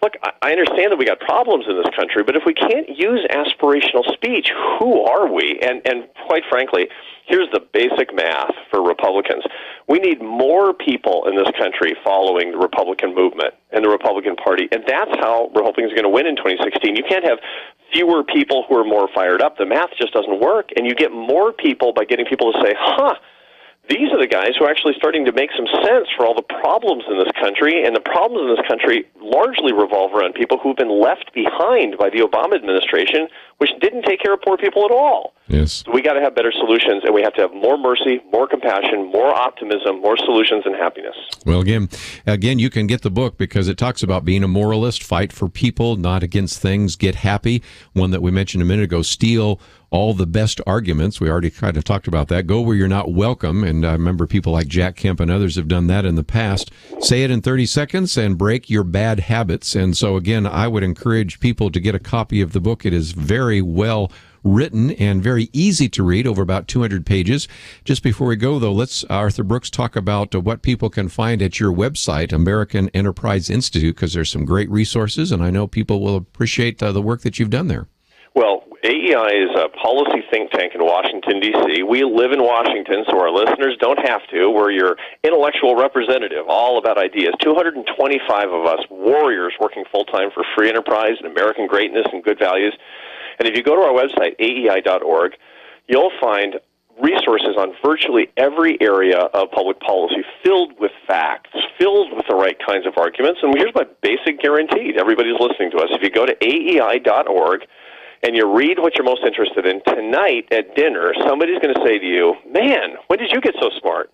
Look, I understand that we got problems in this country, but if we can't use aspirational speech, who are we? And quite frankly, here's the basic math for Republicans. We need more people in this country following the Republican movement and the Republican Party, and that's how Republicans are going to win in 2016. You can't have fewer people who are more fired up. The math just doesn't work, and you get more people by getting people to say, these are the guys who are actually starting to make some sense for all the problems in this country, and the problems in this country largely revolve around people who've been left behind by the Obama administration, which didn't take care of poor people at all. Yes. So we got to have better solutions, and we have to have more mercy, more compassion, more optimism, more solutions, and happiness. Well, again, you can get the book because it talks about being a moralist, fight for people, not against things, get happy. One that we mentioned a minute ago, steal all the best arguments. We already kind of talked about that. Go where you're not welcome. And I remember people like Jack Kemp and others have done that in the past. Say it in 30 seconds and break your bad habits. And so, again, I would encourage people to get a copy of the book. It is very well written and very easy to read, over about 200 pages. Just before we go, though, let's, Arthur Brooks, talk about what people can find at your website, American Enterprise Institute, because there's some great resources, and I know people will appreciate the work that you've done there. Well, AEI is a policy think tank in Washington, D.C. We live in Washington, so our listeners don't have to. We're your intellectual representative, all about ideas. 225 of us, warriors working full-time for free enterprise and American greatness and good values. And if you go to our website, aei.org, you'll find resources on virtually every area of public policy, filled with facts, filled with the right kinds of arguments. And here's my basic guarantee to everybody who's listening to us. If you go to aei.org, and you read what you're most interested in, tonight at dinner, somebody's going to say to you, man, when did you get so smart?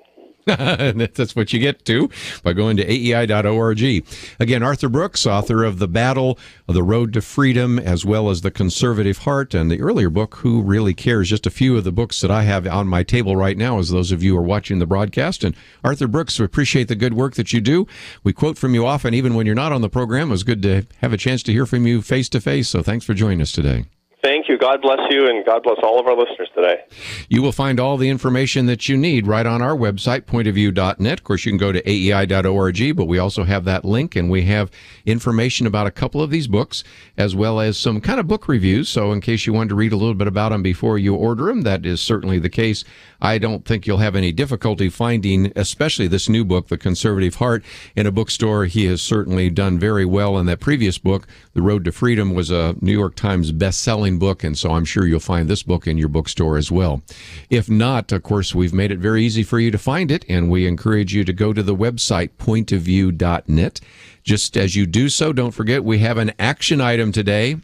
That's what you get to by going to aei.org. Again, Arthur Brooks, author of The Battle of the Road to Freedom, as well as The Conservative Heart, and the earlier book, Who Really Cares? Just a few of the books that I have on my table right now, as those of you are watching the broadcast. And Arthur Brooks, we appreciate the good work that you do. We quote from you often, even when you're not on the program. It was good to have a chance to hear from you face to face. So thanks for joining us today. Thank you. God bless you, and God bless all of our listeners today. You will find all the information that you need right on our website, pointofview.net. Of course, you can go to aei.org, but we also have that link, and we have information about a couple of these books, as well as some kind of book reviews. So in case you wanted to read a little bit about them before you order them, that is certainly the case. I don't think you'll have any difficulty finding, especially this new book, The Conservative Heart, in a bookstore. He has certainly done very well in that previous book. The Road to Freedom was a New York Times best-selling book, and so I'm sure you'll find this book in your bookstore as well. If not, of course, we've made it very easy for you to find it, and we encourage you to go to the website, pointofview.net. Just as you do so, don't forget we have an action item today.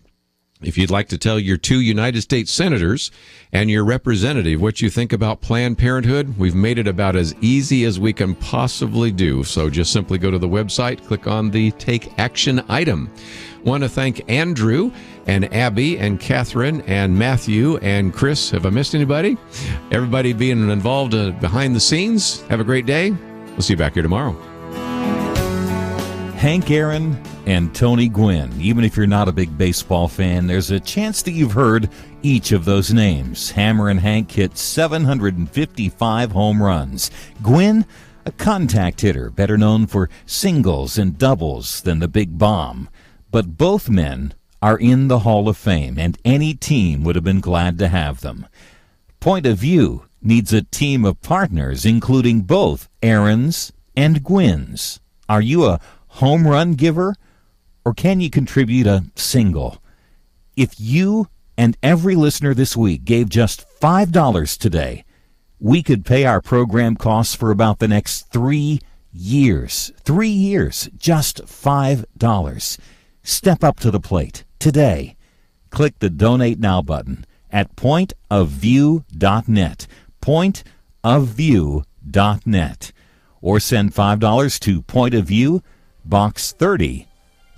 If you'd like to tell your 2 United States senators and your representative what you think about Planned Parenthood, we've made it about as easy as we can possibly do. So just simply go to the website, click on the Take Action item. Want to thank Andrew and Abby and Catherine and Matthew and Chris. Have I missed anybody? Everybody being involved behind the scenes. Have a great day. We'll see you back here tomorrow. Hank Aaron and Tony Gwynn. Even if you're not a big baseball fan, there's a chance that you've heard each of those names. Hammer and Hank hit 755 home runs. Gwynn, a contact hitter, better known for singles and doubles than the big bomb. But both men are in the Hall of Fame, and any team would have been glad to have them. Point of View needs a team of partners, including both Aarons and Gwynns. Are you a home run giver, or can you contribute a single? If you and every listener this week gave just $5 today, we could pay our program costs for about the next 3 years. 3 years, just $5. Step up to the plate today. Click the Donate Now button at pointofview.net, pointofview.net, or send $5 to Point of View, Box 30,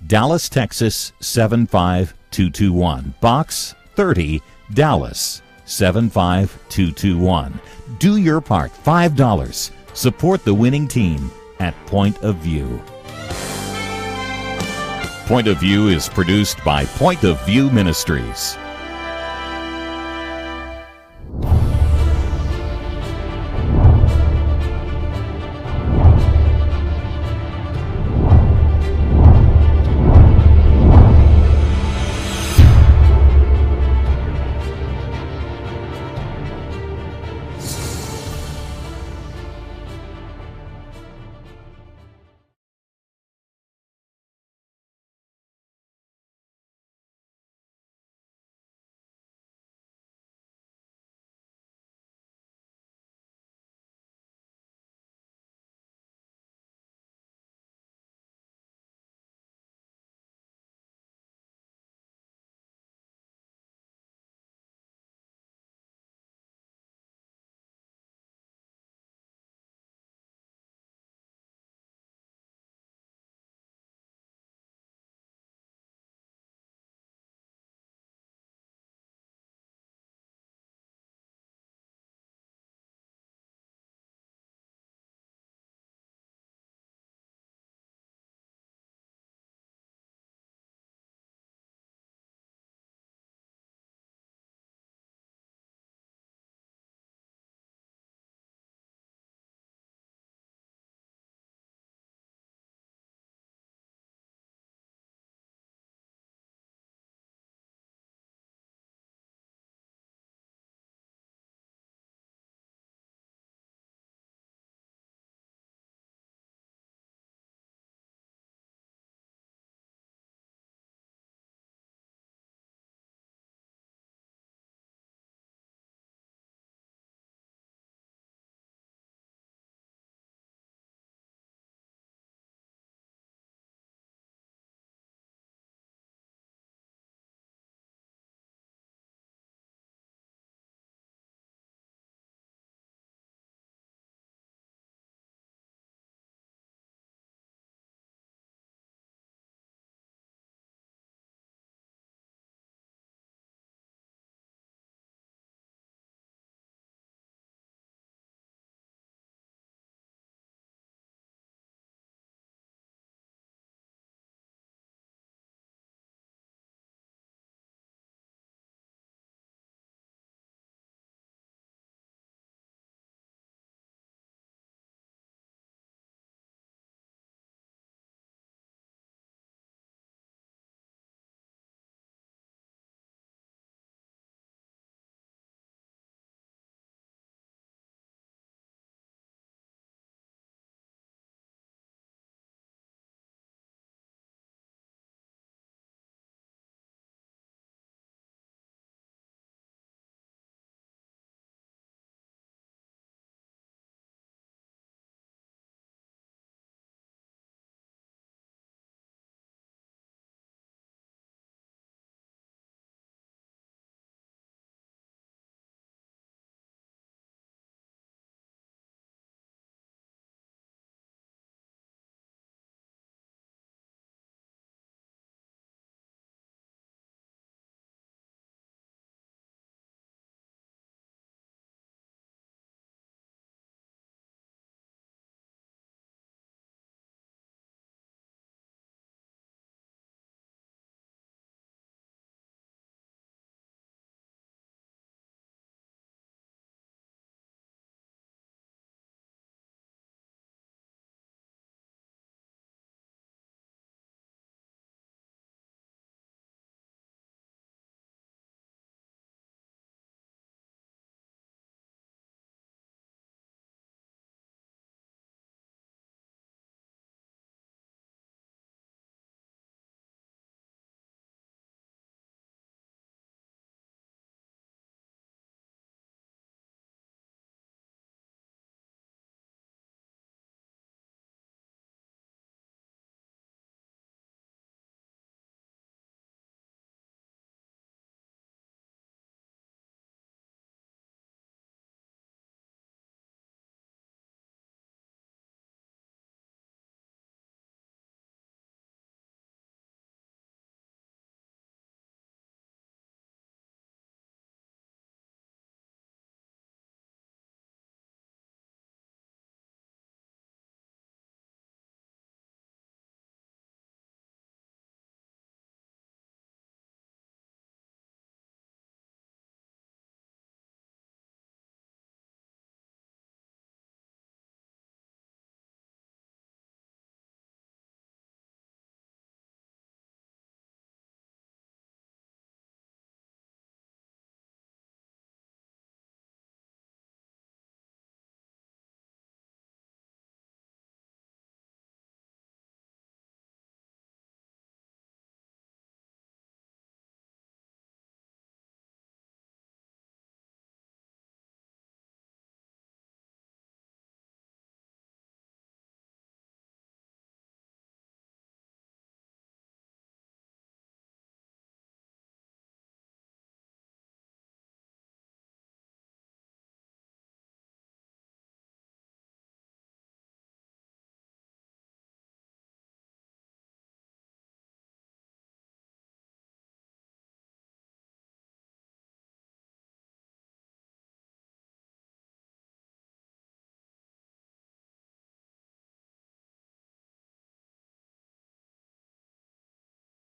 Dallas, Texas 75221. Box 30, Dallas 75221. Do your part, $5. Support the winning team at Point of View. Point of View is produced by Point of View Ministries.